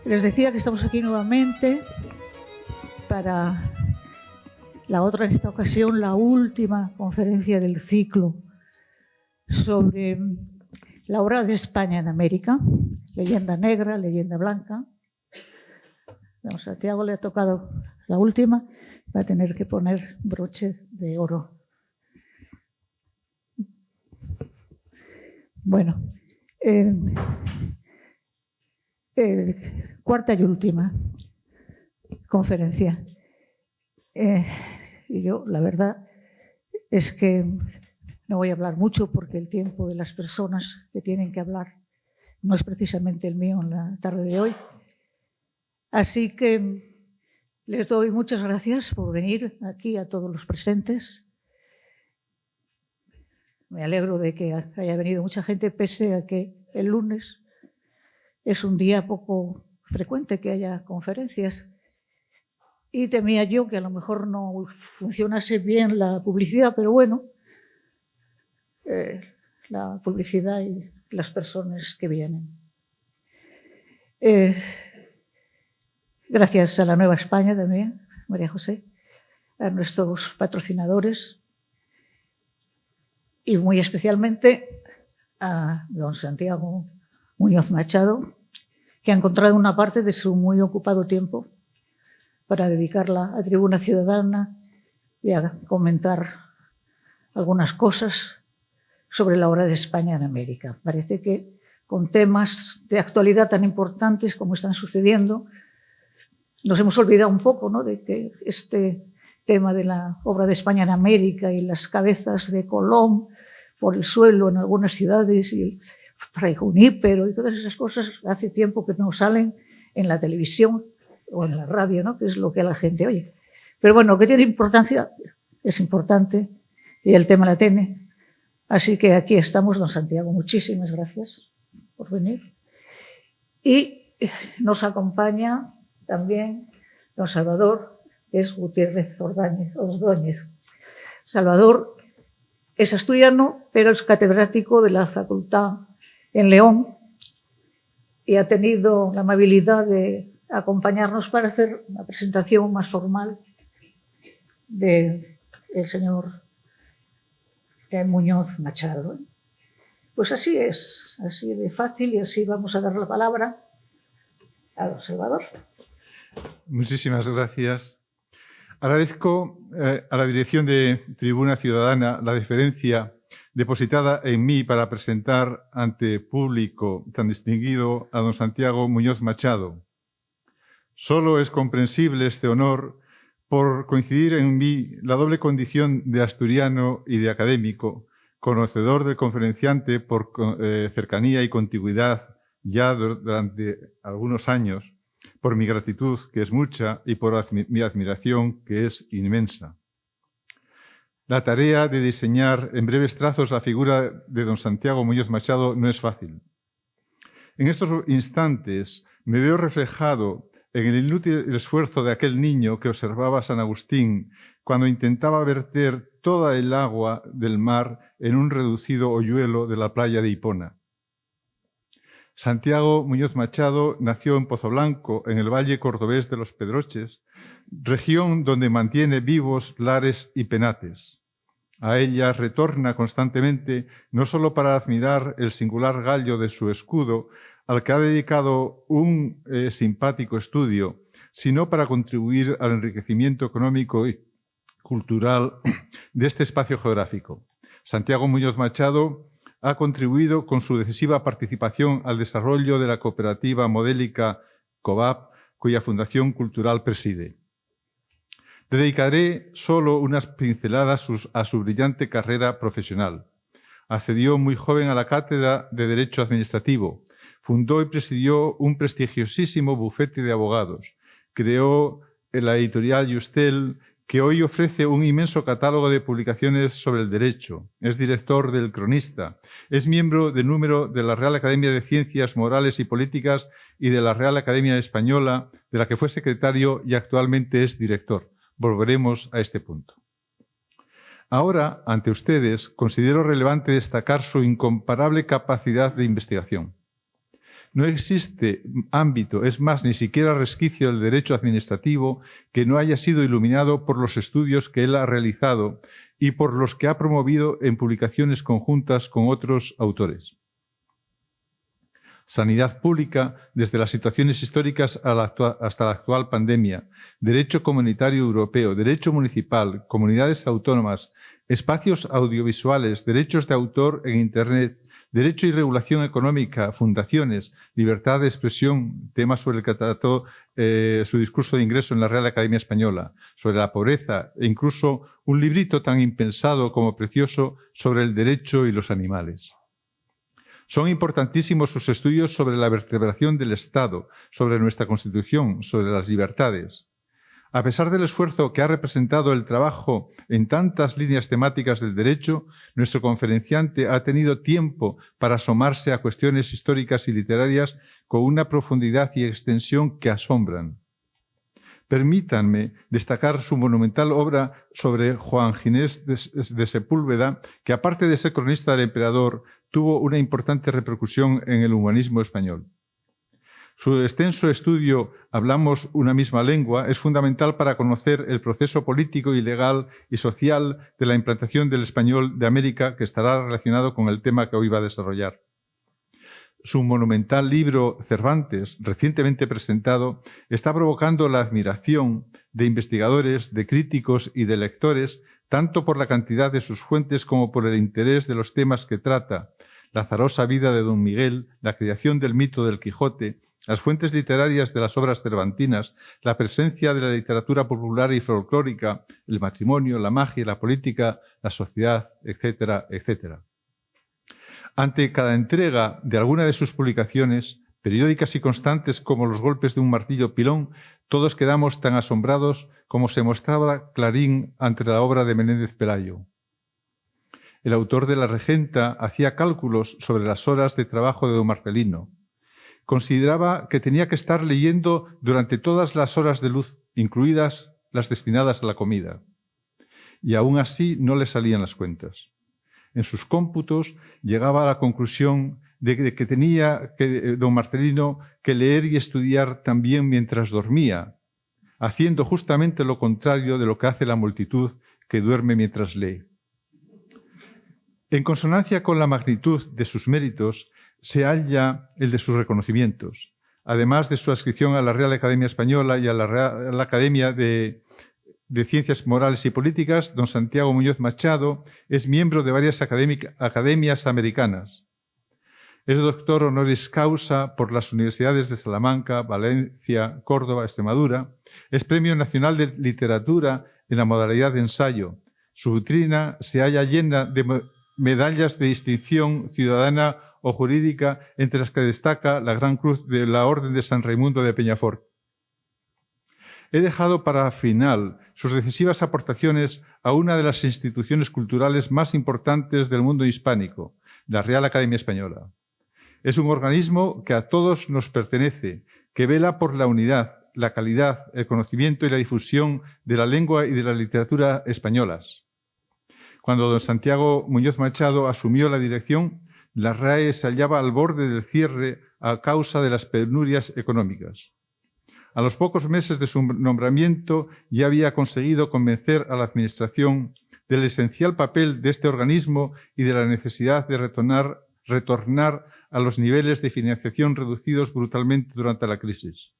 Les decía que estamos aquí nuevamente para la otra, en esta ocasión, la última conferencia del ciclo sobre la obra de España en América, leyenda negra, leyenda blanca. A Santiago le ha tocado la última, va a tener que poner broche de oro. Bueno, cuarta y última conferencia. Y yo, la verdad, es que no voy a hablar mucho porque el tiempo de las personas que tienen que hablar no es precisamente el mío en la tarde de hoy. Así que les doy muchas gracias por venir aquí a todos los presentes. Me alegro de que haya venido mucha gente, pese a que el lunes es un día poco frecuente que haya conferencias. Y temía yo que a lo mejor no funcionase bien la publicidad, pero bueno, la publicidad y las personas que vienen. Gracias a la Nueva España también, María José, a nuestros patrocinadores y muy especialmente a don Santiago Muñoz Machado, que ha encontrado una parte de su muy ocupado tiempo para dedicarla a Tribuna Ciudadana y a comentar algunas cosas sobre la obra de España en América. Parece que con temas de actualidad tan importantes como están sucediendo, nos hemos olvidado un poco, ¿no?, de que este tema de la obra de España en América y las cabezas de Colón por el suelo en algunas ciudades y el Fray Junípero y todas esas cosas hace tiempo que no salen en la televisión o en la radio, ¿no?, que es lo que la gente oye. Pero bueno, que tiene importancia, es importante y el tema la tiene. Así que aquí estamos, don Santiago, muchísimas gracias por venir. Y nos acompaña también don Salvador, que es Gutiérrez Ordóñez. Salvador es asturiano, pero es catedrático de la Facultad en León y ha tenido la amabilidad de acompañarnos para hacer una presentación más formal del señor Muñoz Machado. Pues así es, así de fácil, y así vamos a dar la palabra a don Salvador. Muchísimas gracias. Agradezco a la dirección de Tribuna Ciudadana la deferencia depositada en mí para presentar ante público tan distinguido a don Santiago Muñoz Machado. Solo es comprensible este honor por coincidir en mí la doble condición de asturiano y de académico, conocedor del conferenciante por cercanía y contigüidad ya durante algunos años, por mi gratitud, que es mucha, y por mi admiración, que es inmensa. La tarea de diseñar en breves trazos la figura de don Santiago Muñoz Machado no es fácil. En estos instantes me veo reflejado en el inútil esfuerzo de aquel niño que observaba a San Agustín cuando intentaba verter toda el agua del mar en un reducido hoyuelo de la playa de Hipona. Santiago Muñoz Machado nació en Pozoblanco, en el valle cordobés de los Pedroches, región donde mantiene vivos lares y penates. A ella retorna constantemente no solo para admirar el singular gallo de su escudo, al que ha dedicado un simpático estudio, sino para contribuir al enriquecimiento económico y cultural de este espacio geográfico. Santiago Muñoz Machado ha contribuido con su decisiva participación al desarrollo de la cooperativa modélica COVAP, cuya Fundación Cultural preside. Dedicaré solo unas pinceladas a su brillante carrera profesional. Accedió muy joven a la cátedra de Derecho Administrativo, fundó y presidió un prestigiosísimo bufete de abogados, creó la editorial Yustel, que hoy ofrece un inmenso catálogo de publicaciones sobre el derecho. Es director del Cronista. Es miembro de número de la Real Academia de Ciencias Morales y Políticas y de la Real Academia Española, de la que fue secretario y actualmente es director. Volveremos a este punto. Ahora, ante ustedes, considero relevante destacar su incomparable capacidad de investigación. No existe ámbito, es más, ni siquiera resquicio del derecho administrativo que no haya sido iluminado por los estudios que él ha realizado y por los que ha promovido en publicaciones conjuntas con otros autores. Sanidad pública, desde las situaciones históricas hasta la actual pandemia, derecho comunitario europeo, derecho municipal, comunidades autónomas, espacios audiovisuales, derechos de autor en Internet, derecho y regulación económica, fundaciones, libertad de expresión, tema sobre el que trató su discurso de ingreso en la Real Academia Española, sobre la pobreza e incluso un librito tan impensado como precioso sobre el derecho y los animales. Son importantísimos sus estudios sobre la vertebración del Estado, sobre nuestra Constitución, sobre las libertades. A pesar del esfuerzo que ha representado el trabajo en tantas líneas temáticas del derecho, nuestro conferenciante ha tenido tiempo para asomarse a cuestiones históricas y literarias con una profundidad y extensión que asombran. Permítanme destacar su monumental obra sobre Juan Ginés de Sepúlveda, que aparte de ser cronista del emperador, tuvo una importante repercusión en el humanismo español. Su extenso estudio Hablamos una misma lengua es fundamental para conocer el proceso político y legal y social de la implantación del español de América, que estará relacionado con el tema que hoy va a desarrollar. Su monumental libro Cervantes, recientemente presentado, está provocando la admiración de investigadores, de críticos y de lectores, tanto por la cantidad de sus fuentes como por el interés de los temas que trata: la azarosa vida de Don Miguel, la creación del mito del Quijote, las fuentes literarias de las obras cervantinas, la presencia de la literatura popular y folclórica, el matrimonio, la magia, la política, la sociedad, etcétera, etcétera. Ante cada entrega de alguna de sus publicaciones, periódicas y constantes como los golpes de un martillo pilón, todos quedamos tan asombrados como se mostraba Clarín ante la obra de Menéndez Pelayo. El autor de La Regenta hacía cálculos sobre las horas de trabajo de don Marcelino. Consideraba que tenía que estar leyendo durante todas las horas de luz, incluidas las destinadas a la comida. Y aún así no le salían las cuentas. En sus cómputos llegaba a la conclusión de que tenía don Marcelino que leer y estudiar también mientras dormía, haciendo justamente lo contrario de lo que hace la multitud que duerme mientras lee. En consonancia con la magnitud de sus méritos, se halla el de sus reconocimientos, además de su adscripción a la Real Academia Española y a la Real Academia de Ciencias Morales y Políticas. Don Santiago Muñoz Machado es miembro de varias academias americanas. Es doctor honoris causa por las universidades de Salamanca, Valencia, Córdoba, Extremadura. Es Premio Nacional de Literatura en la modalidad de ensayo. Su vitrina se halla llena de medallas de distinción ciudadana o jurídica, entre las que destaca la Gran Cruz de la Orden de San Raimundo de Peñafort. He dejado para final sus decisivas aportaciones a una de las instituciones culturales más importantes del mundo hispánico, la Real Academia Española. Es un organismo que a todos nos pertenece, que vela por la unidad, la calidad, el conocimiento y la difusión de la lengua y de la literatura españolas. Cuando don Santiago Muñoz Machado asumió la dirección, la RAE se hallaba al borde del cierre a causa de las penurias económicas. A los pocos meses de su nombramiento ya había conseguido convencer a la Administración del esencial papel de este organismo y de la necesidad de retornar a los niveles de financiación reducidos brutalmente durante la crisis.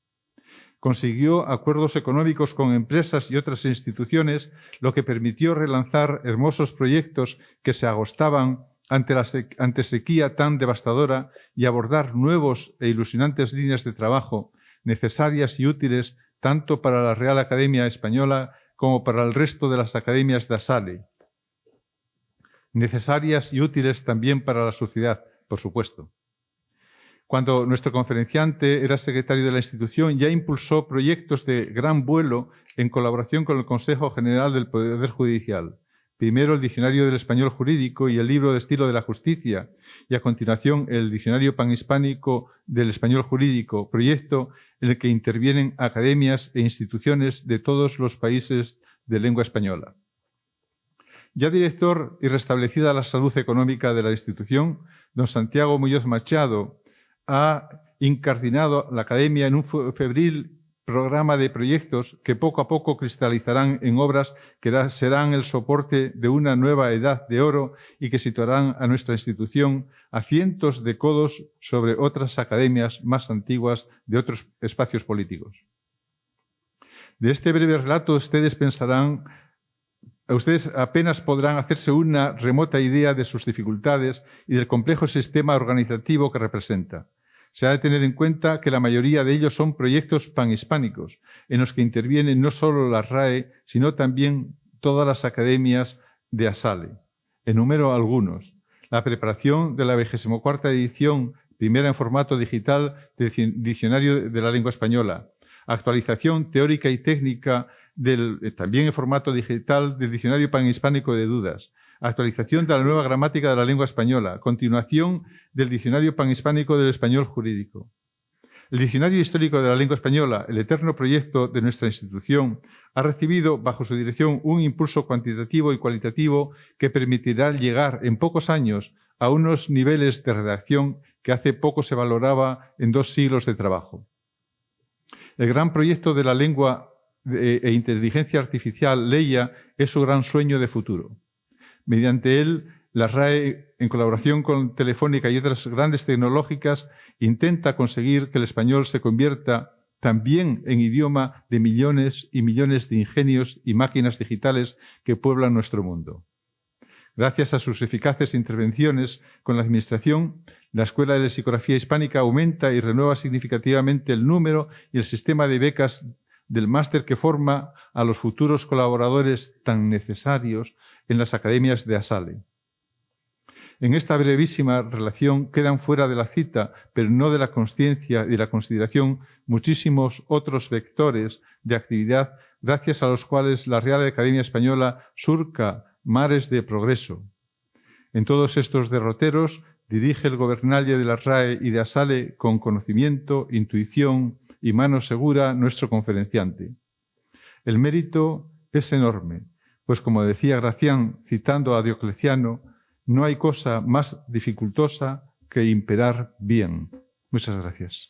Consiguió acuerdos económicos con empresas y otras instituciones, lo que permitió relanzar hermosos proyectos que se agostaban ante sequía tan devastadora y abordar nuevos e ilusionantes líneas de trabajo necesarias y útiles tanto para la Real Academia Española como para el resto de las academias de Asale. Necesarias y útiles también para la sociedad, por supuesto. Cuando nuestro conferenciante era secretario de la institución, ya impulsó proyectos de gran vuelo en colaboración con el Consejo General del Poder Judicial. Primero el Diccionario del Español Jurídico y el Libro de Estilo de la Justicia, y a continuación el Diccionario Panhispánico del Español Jurídico, proyecto en el que intervienen academias e instituciones de todos los países de lengua española. Ya director y restablecida la salud económica de la institución, don Santiago Muñoz Machado ha incardinado la Academia en un febril programa de proyectos que poco a poco cristalizarán en obras que serán el soporte de una nueva edad de oro y que situarán a nuestra institución a cientos de codos sobre otras academias más antiguas de otros espacios políticos. De este breve relato ustedes apenas podrán hacerse una remota idea de sus dificultades y del complejo sistema organizativo que representa. Se ha de tener en cuenta que la mayoría de ellos son proyectos panhispánicos, en los que intervienen no solo la RAE, sino también todas las academias de ASALE. Enumero algunos. La preparación de la 24ª edición, primera en formato digital, del Diccionario de la Lengua Española. Actualización teórica y técnica, también en formato digital, del Diccionario Panhispánico de Dudas. Actualización de la nueva gramática de la lengua española. Continuación del Diccionario Panhispánico del Español Jurídico. El Diccionario Histórico de la Lengua Española, el eterno proyecto de nuestra institución, ha recibido bajo su dirección un impulso cuantitativo y cualitativo que permitirá llegar en pocos años a unos niveles de redacción que hace poco se valoraba en 2 siglos de trabajo. El gran proyecto de la lengua e inteligencia artificial, Leia, es su gran sueño de futuro. Mediante él, la RAE, en colaboración con Telefónica y otras grandes tecnológicas, intenta conseguir que el español se convierta también en idioma de millones y millones de ingenios y máquinas digitales que pueblan nuestro mundo. Gracias a sus eficaces intervenciones con la Administración, la Escuela de Lexicografía Hispánica aumenta y renueva significativamente el número y el sistema de becas del máster que forma a los futuros colaboradores tan necesarios en las academias de ASALE. En esta brevísima relación quedan fuera de la cita, pero no de la consciencia y la consideración, muchísimos otros vectores de actividad gracias a los cuales la Real Academia Española surca mares de progreso. En todos estos derroteros dirige el gobernalle de la RAE y de ASALE con conocimiento, intuición y mano segura nuestro conferenciante. El mérito es enorme, pues como decía Gracián, citando a Diocleciano, no hay cosa más dificultosa que imperar bien. Muchas gracias.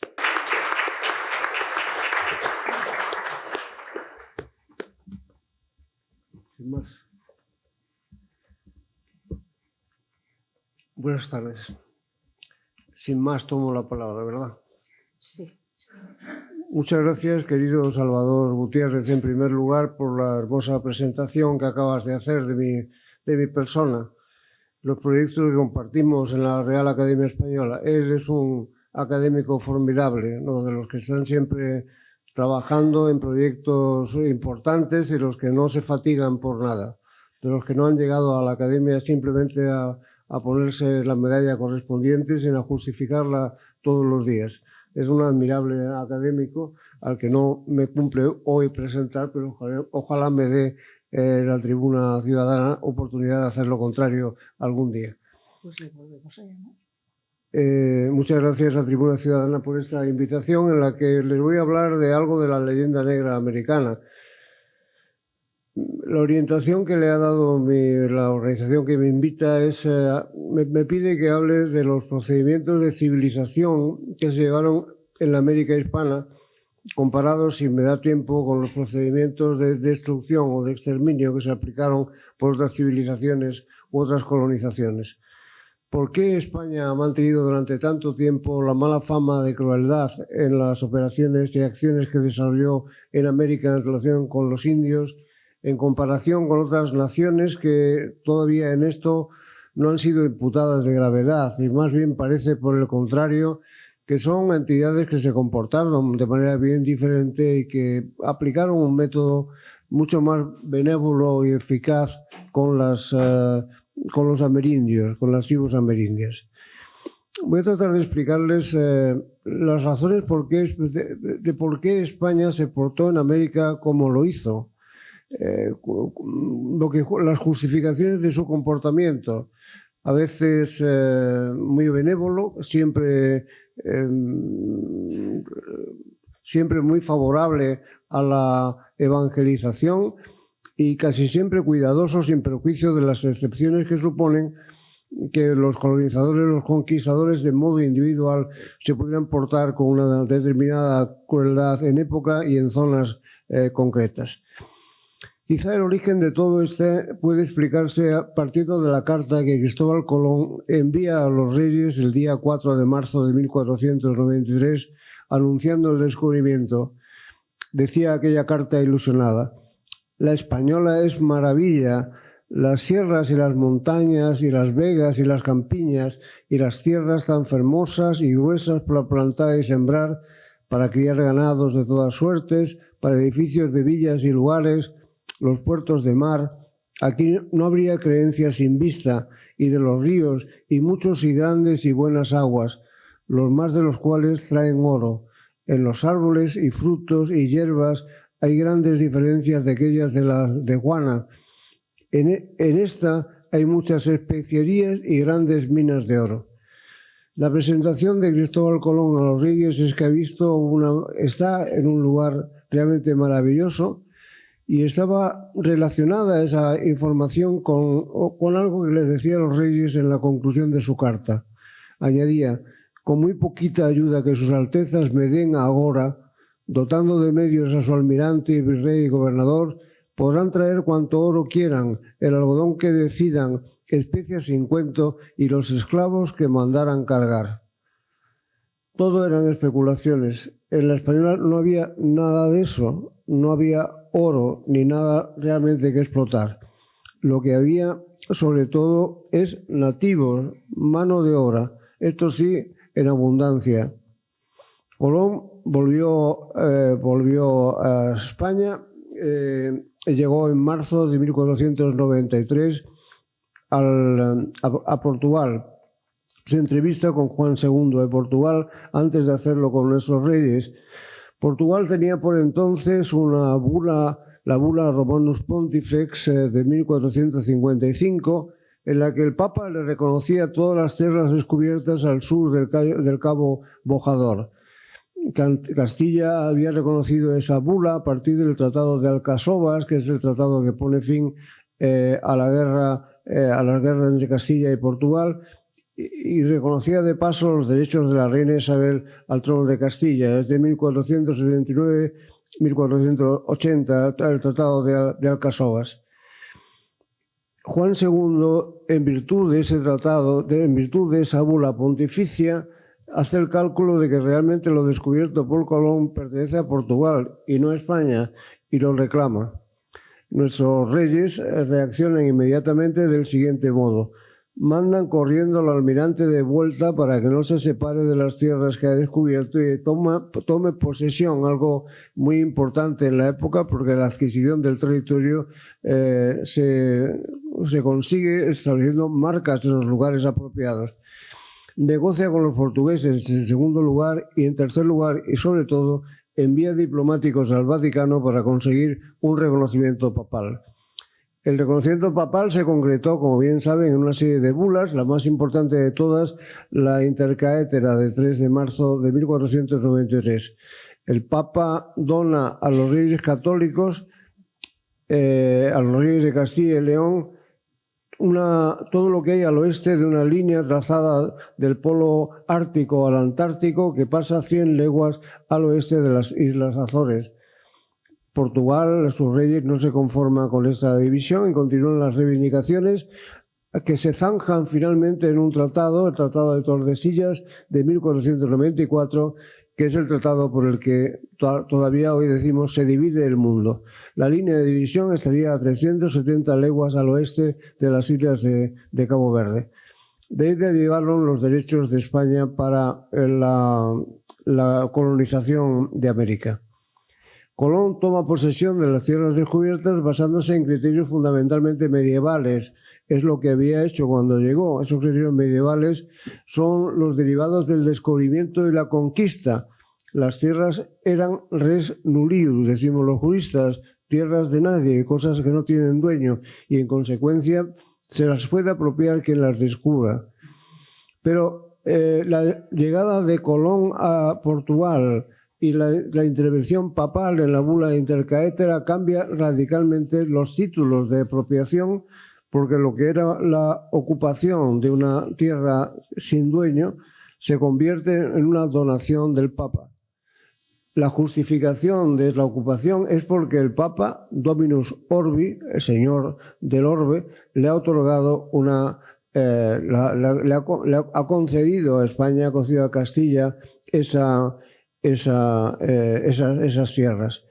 Sin más. Buenas tardes. Sin más tomo la palabra, ¿verdad? Sí. Muchas gracias, querido Salvador Gutiérrez, en primer lugar, por la hermosa presentación que acabas de hacer de mi persona. Los proyectos que compartimos en la Real Academia Española. Él es un académico formidable, ¿no? De los que están siempre trabajando en proyectos importantes y los que no se fatigan por nada. De los que no han llegado a la Academia simplemente a ponerse la medalla correspondiente, sino a justificarla todos los días. Es un admirable académico al que no me cumple hoy presentar, pero ojalá me dé la Tribuna Ciudadana oportunidad de hacer lo contrario algún día. Pues le volvemos a llamar. Muchas gracias a Tribuna Ciudadana por esta invitación en la que les voy a hablar de algo de la leyenda negra americana. La orientación que le ha dado la organización que me invita es, me pide que hable de los procedimientos de civilización que se llevaron en la América hispana, comparados, si me da tiempo, con los procedimientos de destrucción o de exterminio que se aplicaron por otras civilizaciones u otras colonizaciones. ¿Por qué España ha mantenido durante tanto tiempo la mala fama de crueldad en las operaciones y acciones que desarrolló en América en relación con los indios, en comparación con otras naciones que todavía en esto no han sido imputadas de gravedad y más bien parece, por el contrario, que son entidades que se comportaron de manera bien diferente y que aplicaron un método mucho más benévolo y eficaz con los amerindios, con las tribus amerindias? Voy a tratar de explicarles las razones de por qué España se portó en América como lo hizo. Las justificaciones de su comportamiento, a veces muy benévolo, siempre muy favorable a la evangelización y casi siempre cuidadoso, sin perjuicio de las excepciones que suponen que los colonizadores, los conquistadores, de modo individual, se pudieran portar con una determinada crueldad en época y en zonas concretas. Quizá el origen de todo este puede explicarse partiendo de la carta que Cristóbal Colón envía a los reyes el día 4 de marzo de 1493, anunciando el descubrimiento. Decía aquella carta ilusionada: la española es maravilla, las sierras y las montañas y las vegas y las campiñas y las tierras tan fermosas y gruesas para plantar y sembrar, para criar ganados de todas suertes, para edificios de villas y lugares, los puertos de mar. Aquí no habría creencia sin vista, y de los ríos, y muchos y grandes y buenas aguas, los más de los cuales traen oro. En los árboles y frutos y hierbas hay grandes diferencias de aquellas de Guana. En esta hay muchas especierías y grandes minas de oro. La presentación de Cristóbal Colón a los reyes es que está en un lugar realmente maravilloso, y estaba relacionada esa información con algo que les decía a los reyes en la conclusión de su carta. Añadía: con muy poquita ayuda que sus altezas me den agora, dotando de medios a su almirante, virrey y gobernador, podrán traer cuanto oro quieran, el algodón que decidan, especias sin cuento, y los esclavos que mandaran cargar. Todo eran especulaciones. En la española no había nada de eso, no había oro ni nada realmente que explotar. Lo que había, sobre todo, es nativos, mano de obra, esto sí, en abundancia. Colón volvió a España, llegó en marzo de 1493 a Portugal. Se entrevista con Juan II de Portugal antes de hacerlo con nuestros reyes. Portugal tenía por entonces una bula, la bula Romanus Pontifex de 1455, en la que el Papa le reconocía todas las tierras descubiertas al sur del Cabo Bojador. Castilla había reconocido esa bula a partir del Tratado de Alcasovas, que es el tratado que pone fin a las guerras entre Castilla y Portugal, y reconocía de paso los derechos de la reina Isabel al trono de Castilla. Desde 1479-1480, el Tratado de Alcasovas. Juan II, en virtud de ese tratado, en virtud de esa bula pontificia, hace el cálculo de que realmente lo descubierto por Colón pertenece a Portugal y no a España, y lo reclama. Nuestros reyes reaccionan inmediatamente del siguiente modo: mandan corriendo al almirante de vuelta para que no se separe de las tierras que ha descubierto y tome posesión, algo muy importante en la época, porque la adquisición del territorio se consigue estableciendo marcas en los lugares apropiados. Negocia con los portugueses en segundo lugar, y en tercer lugar, y sobre todo, envía diplomáticos al Vaticano para conseguir un reconocimiento papal. El reconocimiento papal se concretó, como bien saben, en una serie de bulas, la más importante de todas, la Intercaetera de 3 de marzo de 1493. El Papa dona a los reyes católicos, a los reyes de Castilla y León, todo lo que hay al oeste de una línea trazada del polo ártico al antártico que pasa 100 leguas al oeste de las Islas Azores. Portugal, sus reyes, no se conforman con esta división y continúan las reivindicaciones que se zanjan finalmente en un tratado, el Tratado de Tordesillas de 1494, que es el tratado por el que todavía hoy decimos se divide el mundo. La línea de división estaría a 370 leguas al oeste de las islas de Cabo Verde. De ahí derivaron los derechos de España para la colonización de América. Colón toma posesión de las tierras descubiertas basándose en criterios fundamentalmente medievales. Es lo que había hecho cuando llegó. Esos criterios medievales son los derivados del descubrimiento y la conquista. Las tierras eran res nullius, decimos los juristas, tierras de nadie, cosas que no tienen dueño, y en consecuencia se las puede apropiar quien las descubra. Pero la llegada de Colón a Portugal y la intervención papal en la bula Intercaetera cambia radicalmente los títulos de apropiación, porque lo que era la ocupación de una tierra sin dueño se convierte en una donación del Papa. La justificación de la ocupación es porque el Papa, Dominus Orbi, el señor del orbe, le ha otorgado le ha concedido a España, ha concedido a Castilla esas tierras.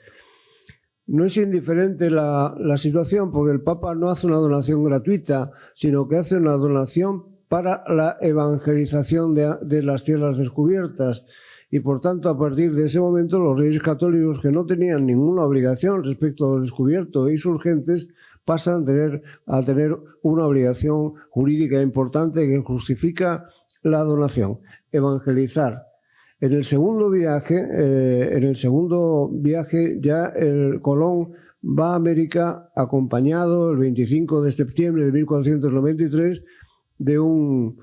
No es indiferente la situación, porque el Papa no hace una donación gratuita, sino que hace una donación para la evangelización de las tierras descubiertas. Y por tanto, a partir de ese momento, los reyes católicos, que no tenían ninguna obligación respecto a lo descubierto y sus gentes, pasan a tener una obligación jurídica importante que justifica la donación: evangelizar. En el segundo viaje ya el Colón va a América acompañado el 25 de septiembre de 1493 de un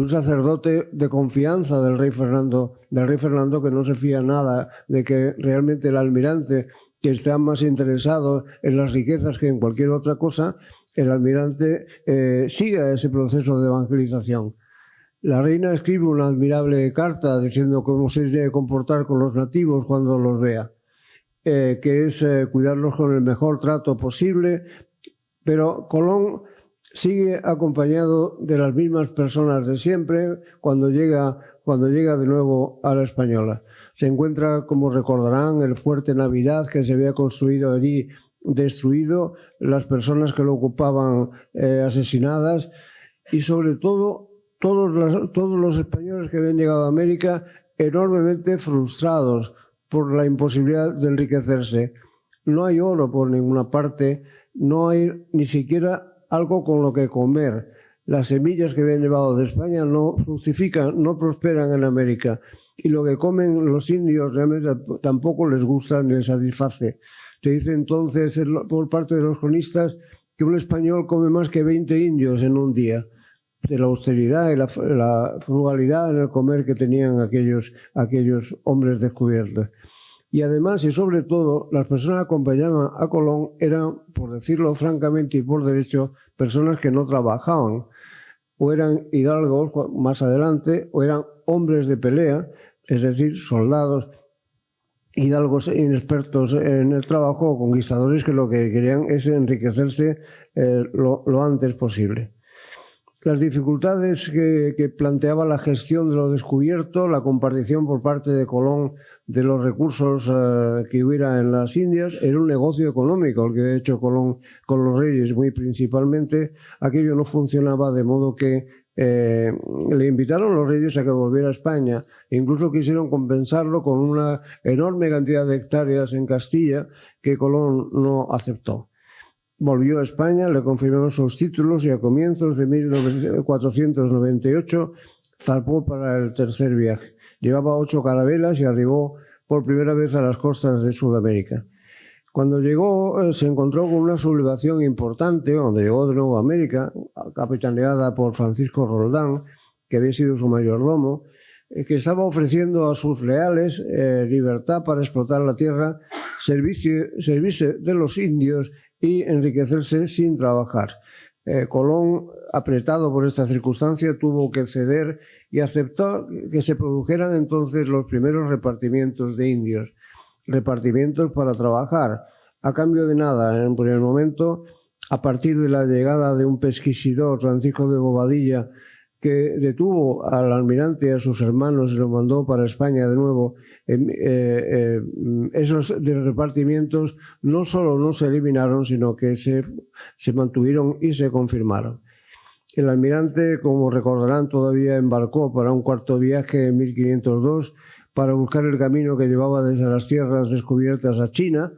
sacerdote de confianza del rey Fernando, que no se fía nada de que realmente el almirante, que está más interesado en las riquezas que en cualquier otra cosa, el almirante siga ese proceso de evangelización. La reina escribe una admirable carta diciendo cómo se debe comportar con los nativos cuando los vea, que es cuidarlos con el mejor trato posible, pero Colón sigue acompañado de las mismas personas de siempre cuando llega de nuevo a la Española. Se encuentra, como recordarán, el fuerte Navidad que se había construido allí destruido, las personas que lo ocupaban asesinadas y sobre todo todos los españoles que habían llegado a América enormemente frustrados por la imposibilidad de enriquecerse. No hay oro por ninguna parte, no hay ni siquiera algo con lo que comer. Las semillas que habían llevado de España no fructifican, no prosperan en América. Y lo que comen los indios realmente tampoco les gusta ni les satisface. Se dice entonces por parte de los cronistas que un español come más que 20 indios en un día, de la austeridad y la frugalidad en el comer que tenían aquellos hombres descubiertos. Y además, y sobre todo, las personas que acompañaban a Colón eran, por decirlo francamente y por derecho, personas que no trabajaban, o eran hidalgos más adelante, o eran hombres de pelea, es decir, soldados, hidalgos inexpertos en el trabajo, o conquistadores que lo que querían es enriquecerse lo antes posible. Las dificultades que planteaba la gestión de lo descubierto, la compartición por parte de Colón de los recursos que hubiera en las Indias, era un negocio económico el que había hecho Colón con los reyes, muy principalmente. Aquello no funcionaba, de modo que le invitaron los reyes a que volviera a España. Incluso quisieron compensarlo con una enorme cantidad de hectáreas en Castilla que Colón no aceptó. Volvió a España, le confirmaron sus títulos y a comienzos de 1498 zarpó para el tercer viaje. Llevaba 8 carabelas y arribó por primera vez a las costas de Sudamérica. Cuando llegó se encontró con una sublevación importante, donde llegó de nuevo a América, capitaneada por Francisco Roldán, que había sido su mayordomo, que estaba ofreciendo a sus leales libertad para explotar la tierra, servirse de los indios y enriquecerse sin trabajar. Colón, apretado por esta circunstancia, tuvo que ceder y aceptó que se produjeran entonces los primeros repartimientos de indios, repartimientos para trabajar, a cambio de nada en un primer momento, a partir de la llegada de un pesquisidor, Francisco de Bobadilla, que detuvo al almirante y a sus hermanos y lo mandó para España de nuevo. Esos repartimientos no solo no se eliminaron, sino que se mantuvieron y se confirmaron. El almirante, como recordarán, todavía embarcó para un cuarto viaje en 1502 para buscar el camino que llevaba desde las tierras descubiertas a China,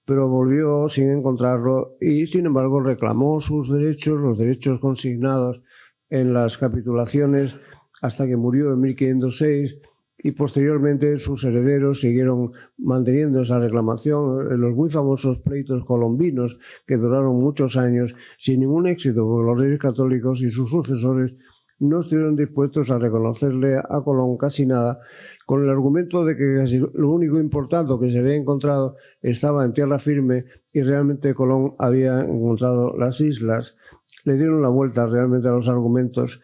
pero volvió sin encontrarlo y, sin embargo, reclamó sus derechos, los derechos consignados en las capitulaciones, hasta que murió en 1506 y posteriormente sus herederos siguieron manteniendo esa reclamación en los muy famosos pleitos colombinos que duraron muchos años sin ningún éxito, porque los reyes católicos y sus sucesores no estuvieron dispuestos a reconocerle a Colón casi nada, con el argumento de que casi lo único importante que se había encontrado estaba en tierra firme y realmente Colón había encontrado las islas le dieron la vuelta realmente a los argumentos.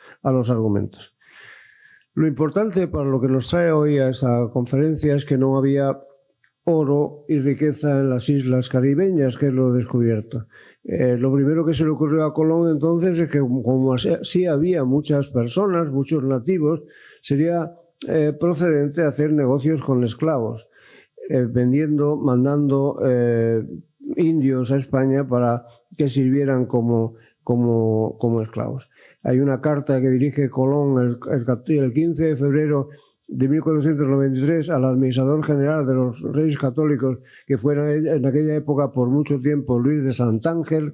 Lo importante para lo que nos trae hoy a esta conferencia es que no había oro y riqueza en las islas caribeñas, que es lo descubierto. Lo primero que se le ocurrió a Colón entonces es que como sí había muchas personas, muchos nativos, sería procedente hacer negocios con esclavos, mandando indios a España para que sirvieran como esclavos. Hay una carta que dirige Colón el 15 de febrero de 1493 al administrador general de los Reyes Católicos, que fuera en aquella época por mucho tiempo Luis de Santángel,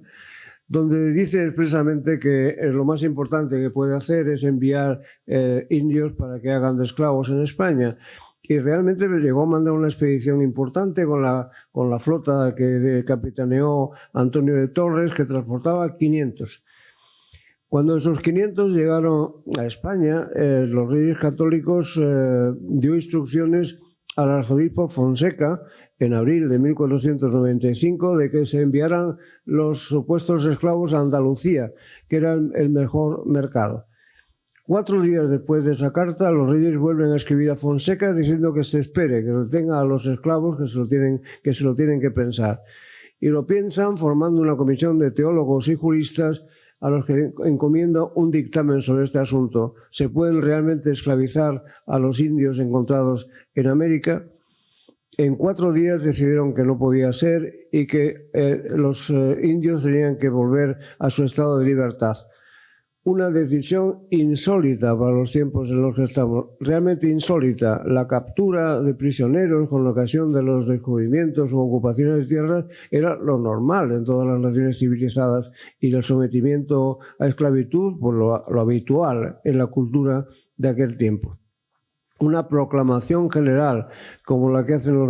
donde dice expresamente que lo más importante que puede hacer es enviar indios para que hagan de esclavos en España. Y realmente llegó a mandar una expedición importante con la flota que capitaneó Antonio de Torres, que transportaba 500. Cuando esos 500 llegaron a España, los Reyes Católicos dio instrucciones al arzobispo Fonseca en abril de 1495 de que se enviaran los supuestos esclavos a Andalucía, que era el mejor mercado. 4 días después de esa carta, los reyes vuelven a escribir a Fonseca diciendo que se espere, que retenga a los esclavos, que se lo tienen que pensar. Y lo piensan formando una comisión de teólogos y juristas a los que encomienda un dictamen sobre este asunto. ¿Se pueden realmente esclavizar a los indios encontrados en América? En 4 días decidieron que no podía ser y que los indios tenían que volver a su estado de libertad. Una decisión insólita para los tiempos en los que estamos, realmente insólita. La captura de prisioneros con ocasión de los descubrimientos u ocupaciones de tierras era lo normal en todas las naciones civilizadas, y el sometimiento a esclavitud, pues lo habitual en la cultura de aquel tiempo. Una proclamación general como la que hacen los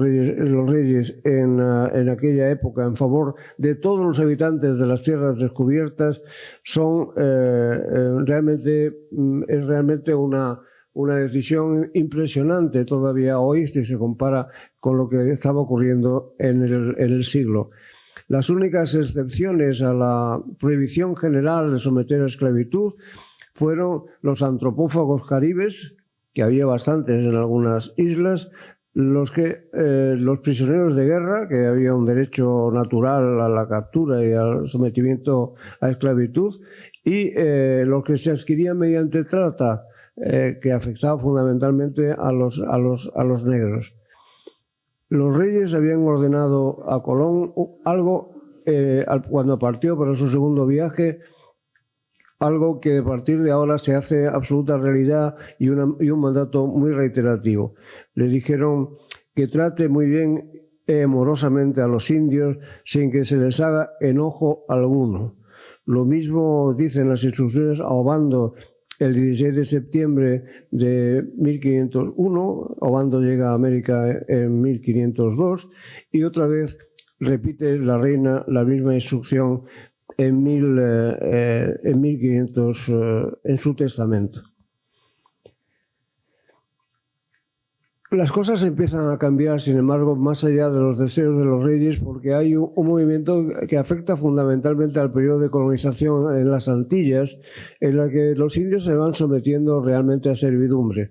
reyes en aquella época en favor de todos los habitantes de las tierras descubiertas es realmente una decisión impresionante todavía hoy si se compara con lo que estaba ocurriendo en el siglo. Las únicas excepciones a la prohibición general de someter a esclavitud fueron los antropófagos caribes, que había bastantes en algunas islas, los prisioneros de guerra, que había un derecho natural a la captura y al sometimiento a esclavitud, y los que se adquirían mediante trata, que afectaba fundamentalmente a los negros. Los reyes habían ordenado a Colón algo, cuando partió para su segundo viaje, algo que a partir de ahora se hace absoluta realidad y un mandato muy reiterativo. Le dijeron que trate muy bien amorosamente a los indios sin que se les haga enojo alguno. Lo mismo dicen las instrucciones a Obando el 16 de septiembre de 1501. Obando llega a América en 1502 y otra vez repite la reina la misma instrucción en 1500 en su testamento. Las cosas empiezan a cambiar, sin embargo, más allá de los deseos de los reyes, porque hay un movimiento que afecta fundamentalmente al periodo de colonización en las Antillas, en la que los indios se van sometiendo realmente a servidumbre.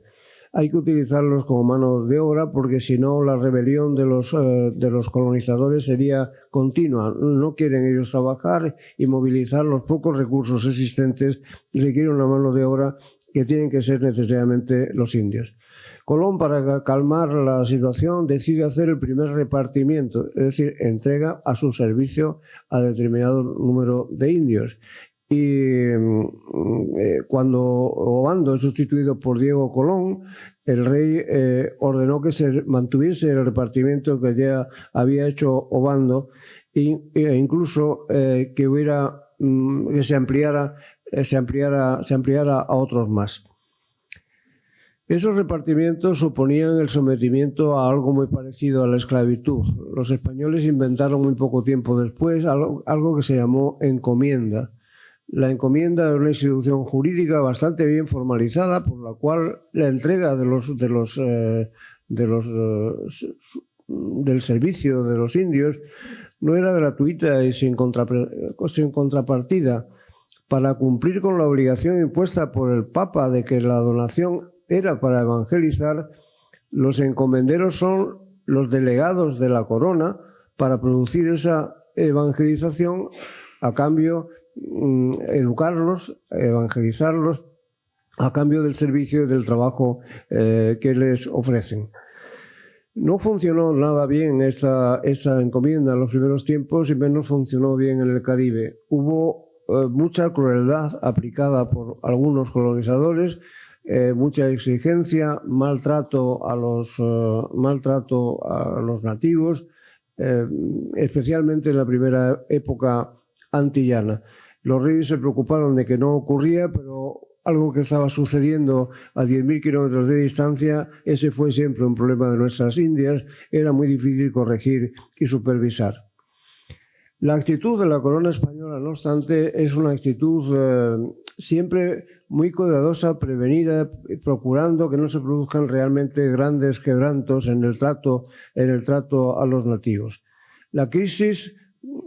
Hay que utilizarlos como mano de obra porque si no la rebelión de los colonizadores sería continua. No quieren ellos trabajar y movilizar los pocos recursos existentes, requiere una mano de obra que tienen que ser necesariamente los indios. Colón, para calmar la situación, decide hacer el primer repartimiento, es decir, entrega a su servicio a determinado número de indios. Y cuando Obando es sustituido por Diego Colón, el rey ordenó que se mantuviese el repartimiento que ya había hecho Obando e incluso que se ampliara a otros más. Esos repartimientos suponían el sometimiento a algo muy parecido a la esclavitud. Los españoles inventaron muy poco tiempo después algo que se llamó encomienda. La encomienda es una institución jurídica bastante bien formalizada, por la cual la entrega del servicio de los indios no era gratuita y sin contrapartida. para cumplir con la obligación impuesta por el Papa de que la donación era para evangelizar, los encomenderos son los delegados de la corona para producir esa evangelización, a cambio educarlos, evangelizarlos, a cambio del servicio y del trabajo que les ofrecen. No funcionó nada bien esta encomienda en los primeros tiempos y menos funcionó bien en el Caribe. Hubo mucha crueldad aplicada por algunos colonizadores, mucha exigencia, maltrato a los nativos, especialmente en la primera época antillana. Los reyes se preocuparon de que no ocurría, pero algo que estaba sucediendo a 10.000 kilómetros de distancia, ese fue siempre un problema de nuestras Indias, era muy difícil corregir y supervisar. La actitud de la corona española, no obstante, es una actitud siempre muy cuidadosa, prevenida, procurando que no se produzcan realmente grandes quebrantos en el trato a los nativos. La crisis,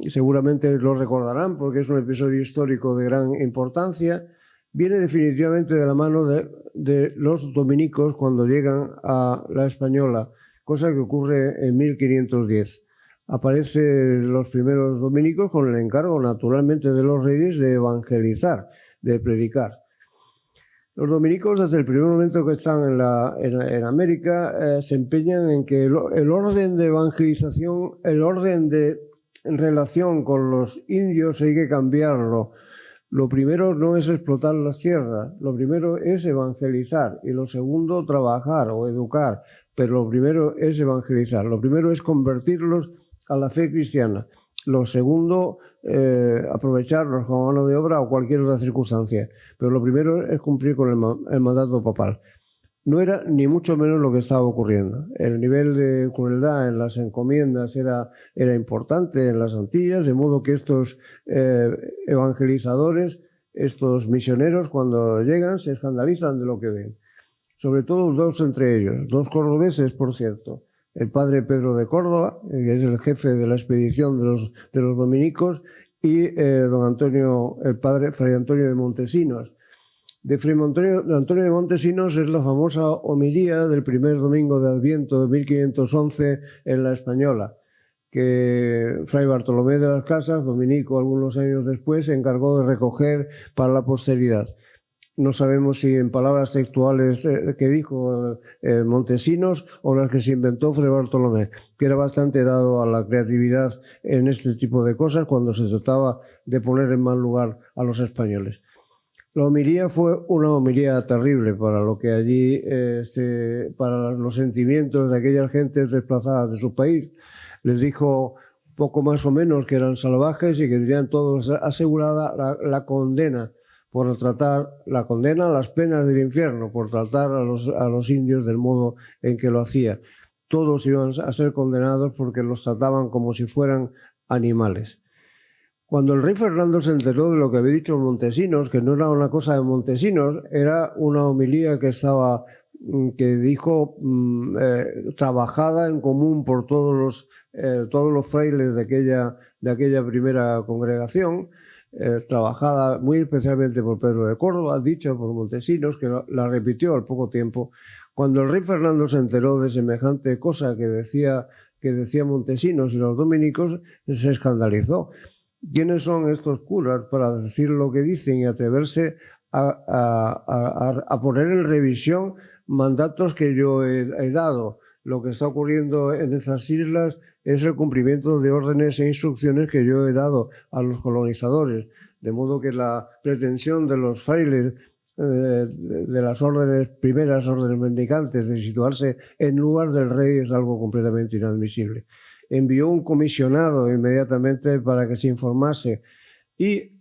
seguramente lo recordarán porque es un episodio histórico de gran importancia, viene definitivamente de la mano de los dominicos cuando llegan a la Española, cosa que ocurre en 1510. Aparecen los primeros dominicos con el encargo, naturalmente, de los reyes de evangelizar, de predicar. Los dominicos, desde el primer momento que están en América, se empeñan en que el orden de evangelización, el orden de relación con los indios hay que cambiarlo. Lo primero no es explotar las tierras, lo primero es evangelizar y lo segundo trabajar o educar, pero lo primero es evangelizar, lo primero es convertirlos a la fe cristiana, lo segundo aprovecharlos como mano de obra o cualquier otra circunstancia, pero lo primero es cumplir con el mandato papal. No era ni mucho menos lo que estaba ocurriendo. El nivel de crueldad en las encomiendas era importante en las Antillas, de modo que estos evangelizadores, estos misioneros, cuando llegan se escandalizan de lo que ven. Sobre todo dos entre ellos, dos cordobeses, por cierto. El padre Pedro de Córdoba, que es el jefe de la expedición de los dominicos, y el padre Fray Antonio de Montesinos. De Fray Antonio de Montesinos es la famosa homilía del primer domingo de Adviento de 1511 en la Española, que Fray Bartolomé de las Casas, dominico algunos años después, se encargó de recoger para la posteridad. No sabemos si en palabras textuales que dijo Montesinos o las que se inventó Fray Bartolomé, que era bastante dado a la creatividad en este tipo de cosas cuando se trataba de poner en mal lugar a los españoles. La homilía fue una homilía terrible para lo que allí, para los sentimientos de aquellas gentes desplazadas de su país. Les dijo poco más o menos que eran salvajes y que tenían todos asegurada la condena por tratar, la condena a las penas del infierno, por tratar a los indios del modo en que lo hacía. Todos iban a ser condenados porque los trataban como si fueran animales. Cuando el rey Fernando se enteró de lo que había dicho Montesinos, que no era una cosa de Montesinos, era una homilía que dijo trabajada en común por todos los frailes de aquella primera congregación, trabajada muy especialmente por Pedro de Córdoba, dicha por Montesinos, que la repitió al poco tiempo. Cuando el rey Fernando se enteró de semejante cosa que decía Montesinos y los dominicos, se escandalizó. ¿Quiénes son estos curas para decir lo que dicen y atreverse a poner en revisión mandatos que yo he dado? Lo que está ocurriendo en estas islas es el cumplimiento de órdenes e instrucciones que yo he dado a los colonizadores, de modo que la pretensión de los frailes de las primeras órdenes mendicantes de situarse en lugar del rey es algo completamente inadmisible. Envió un comisionado inmediatamente para que se informase y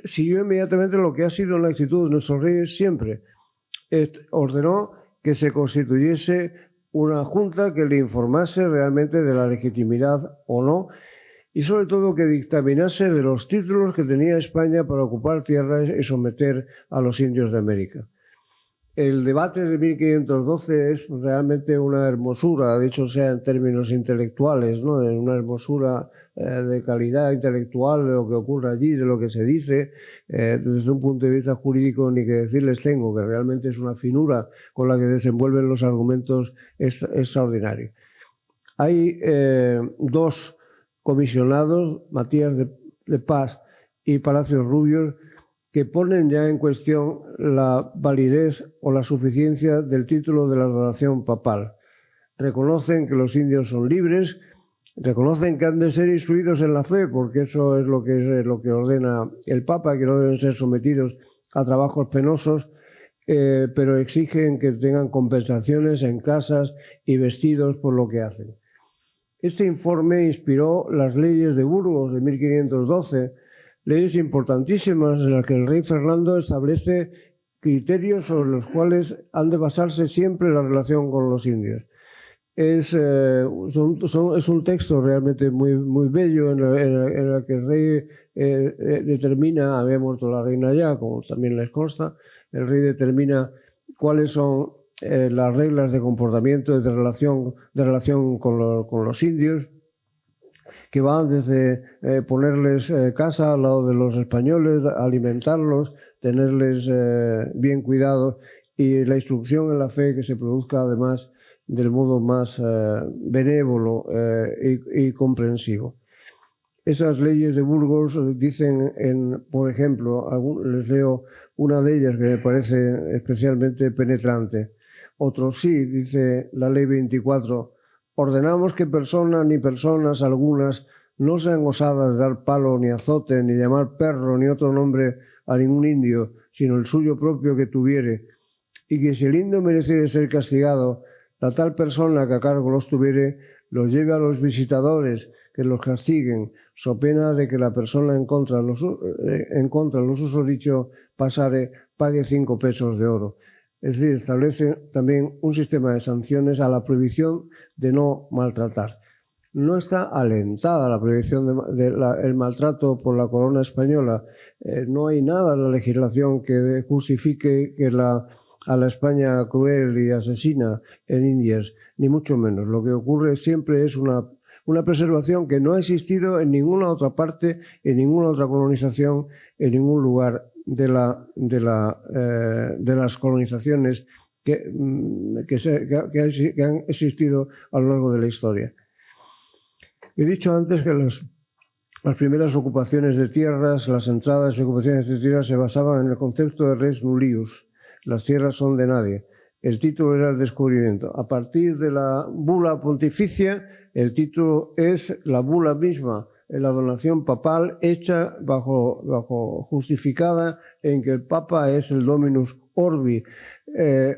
siguió inmediatamente lo que ha sido la actitud de nuestros reyes siempre. Ordenó que se constituyese una junta que le informase realmente de la legitimidad o no y sobre todo que dictaminase de los títulos que tenía España para ocupar tierras y someter a los indios de América. El debate de 1512 es realmente una hermosura, dicho sea en términos intelectuales, ¿no? Una hermosura de calidad intelectual de lo que ocurre allí, de lo que se dice. Desde un punto de vista jurídico, ni que decirles tengo, que realmente es una finura con la que desenvuelven los argumentos extraordinarios. Hay dos comisionados, Matías de Paz y Palacios Rubios, que ponen ya en cuestión la validez o la suficiencia del título de la donación papal. Reconocen que los indios son libres, reconocen que han de ser instruidos en la fe, porque eso es lo que ordena el Papa, que no deben ser sometidos a trabajos penosos, pero exigen que tengan compensaciones en casas y vestidos por lo que hacen. Este informe inspiró las leyes de Burgos de 1512, leyes importantísimas en las que el rey Fernando establece criterios sobre los cuales han de basarse siempre la relación con los indios. Es un texto realmente muy bello en el que el rey determina, había muerto la reina ya, como también les consta, el rey determina cuáles son las reglas de comportamiento, de relación con los indios, que van desde ponerles casa al lado de los españoles, alimentarlos, tenerles bien cuidados, y la instrucción en la fe que se produzca además del modo más benévolo y comprensivo. Esas leyes de Burgos dicen, por ejemplo, les leo una de ellas que me parece especialmente penetrante. Otro sí, dice la ley 24, ordenamos que persona ni personas algunas no sean osadas de dar palo ni azote, ni llamar perro ni otro nombre a ningún indio, sino el suyo propio que tuviere, y que si el indio mereciere ser castigado, la tal persona que a cargo los tuviere los lleve a los visitadores que los castiguen, so pena de que la persona en contra de los usodicho pasare pague 5 pesos de oro. Es decir, establece también un sistema de sanciones a la prohibición de no maltratar. No está alentada la prohibición del maltrato por la corona española. No hay nada en la legislación que justifique que a la España cruel y asesina en Indias, ni mucho menos. Lo que ocurre siempre es una preservación que no ha existido en ninguna otra parte, en ninguna otra colonización, en ningún lugar de las colonizaciones que han existido a lo largo de la historia. He dicho antes que las primeras ocupaciones de tierras, las entradas y ocupaciones de tierras se basaban en el concepto de res nullius. Las tierras son de nadie. El título era el descubrimiento. A partir de la bula pontificia, el título es la bula misma, la donación papal hecha justificada en que el Papa es el Dominus Orbi,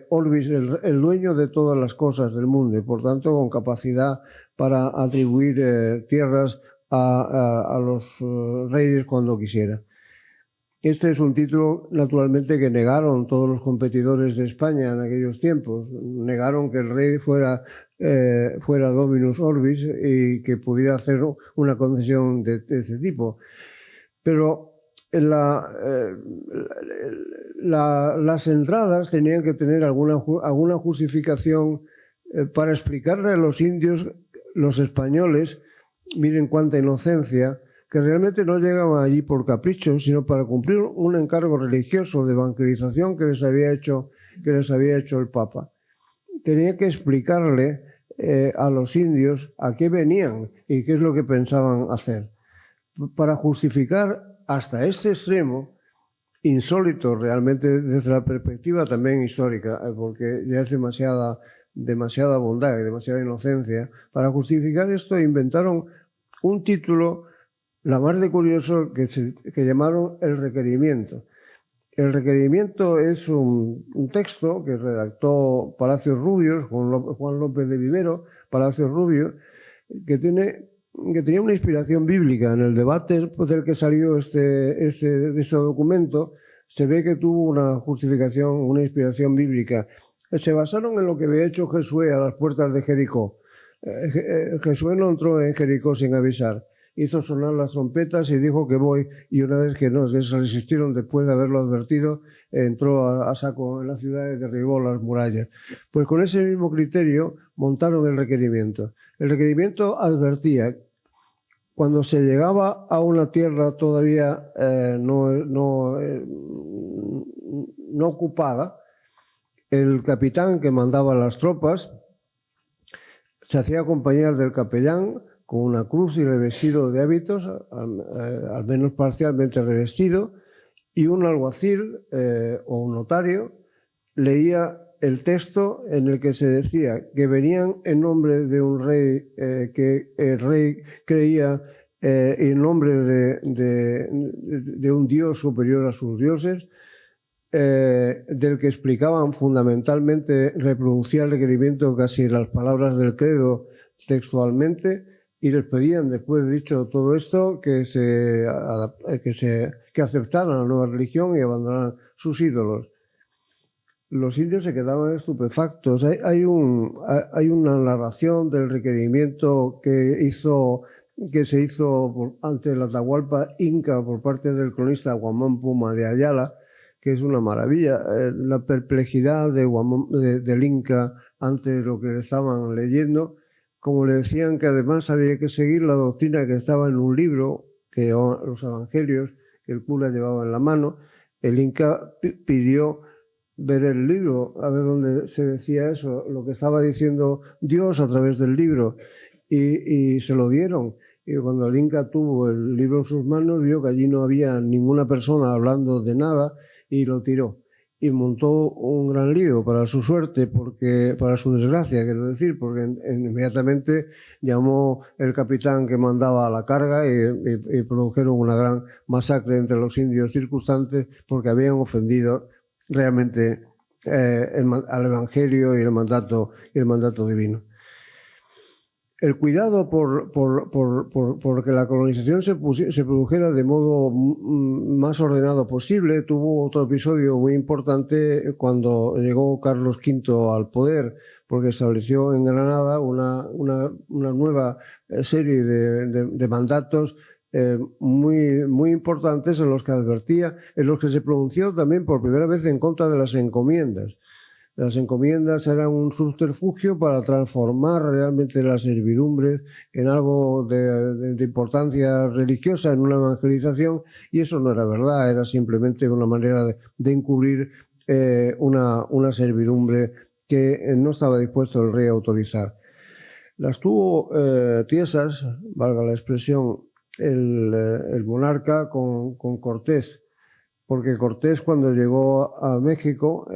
Orbis, el dueño de todas las cosas del mundo, y por tanto con capacidad para atribuir tierras a los reyes cuando quisiera. Este es un título, naturalmente, que negaron todos los competidores de España en aquellos tiempos. Negaron que el rey fuera Dominus Orbis y que pudiera hacer una concesión de ese tipo. Pero las entradas tenían que tener alguna justificación para explicarle a los indios, los españoles, miren cuánta inocencia, que realmente no llegaban allí por capricho, sino para cumplir un encargo religioso de evangelización que les había hecho el Papa. Tenía que explicarle a los indios a qué venían y qué es lo que pensaban hacer. Para justificar hasta este extremo, insólito realmente desde la perspectiva también histórica, porque ya es demasiada bondad y demasiada inocencia, para justificar esto inventaron un título, la más de curioso, que llamaron el requerimiento. El requerimiento es un texto que redactó Palacios Rubios, Juan López de Vivero, Palacios Rubios, que tenía una inspiración bíblica. En el debate del que salió este documento, se ve que tuvo una justificación, una inspiración bíblica. Se basaron en lo que había hecho Josué a las puertas de Jericó. Josué no entró en Jericó sin avisar. hizo sonar las trompetas y dijo que voy, y una vez que no, que se resistieron después de haberlo advertido, entró a saco en la ciudad y derribó las murallas. Pues con ese mismo criterio montaron el requerimiento. El requerimiento advertía: cuando se llegaba a una tierra todavía no ocupada, el capitán que mandaba las tropas se hacía acompañar del capellán con una cruz y revestido de hábitos, al menos parcialmente revestido, y un alguacil o un notario leía el texto en el que se decía que venían en nombre de un rey que el rey creía en nombre de un dios superior a sus dioses, del que explicaban fundamentalmente, reproducía el requerimiento casi las palabras del credo textualmente, y les pedían, después de dicho todo esto, que aceptaran la nueva religión y abandonaran sus ídolos. Los indios se quedaban estupefactos. Hay una narración del requerimiento que se hizo ante la Atahualpa Inca por parte del cronista Guamán Puma de Ayala, que es una maravilla. La perplejidad del Inca ante lo que le estaban leyendo, como le decían que además había que seguir la doctrina que estaba en un libro, que llevaban los evangelios, que el cura llevaba en la mano. El Inca pidió ver el libro, a ver dónde se decía eso, lo que estaba diciendo Dios a través del libro, y se lo dieron. Y cuando el Inca tuvo el libro en sus manos, vio que allí no había ninguna persona hablando de nada y lo tiró. Y montó un gran lío, para su suerte, para su desgracia, quiero decir, porque inmediatamente llamó el capitán que mandaba a la carga y produjeron una gran masacre entre los indios circunstantes porque habían ofendido realmente al Evangelio y el mandato divino. El cuidado por que la colonización se produjera de modo más ordenado posible tuvo otro episodio muy importante cuando llegó Carlos V al poder, porque estableció en Granada una nueva serie de mandatos muy importantes, en los que advertía, en los que se pronunció también por primera vez en contra de las encomiendas. Las encomiendas eran un subterfugio para transformar realmente la servidumbre en algo de importancia religiosa, en una evangelización, y eso no era verdad, era simplemente una manera de encubrir una servidumbre que no estaba dispuesto el rey a autorizar. Las tuvo tiesas, valga la expresión, el monarca con Cortés, porque Cortés, cuando llegó a México,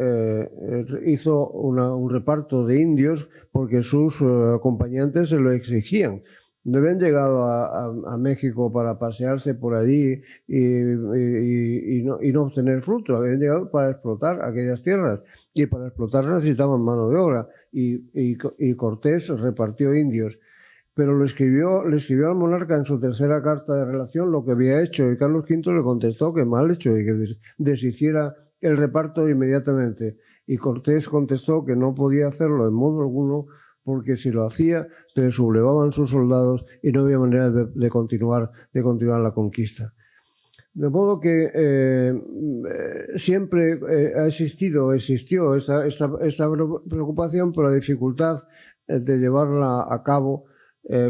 hizo un reparto de indios porque sus acompañantes se lo exigían. No habían llegado a México para pasearse por allí y no obtener fruto, habían llegado para explotar aquellas tierras, y para explotar necesitaban mano de obra, y Cortés repartió indios. Pero le escribió al monarca en su tercera carta de relación lo que había hecho, y Carlos V le contestó que mal hecho y que deshiciera el reparto inmediatamente. Y Cortés contestó que no podía hacerlo en modo alguno, porque si lo hacía se le sublevaban sus soldados y no había manera de continuar la conquista. De modo que siempre existió esta preocupación, pero la dificultad de llevarla a cabo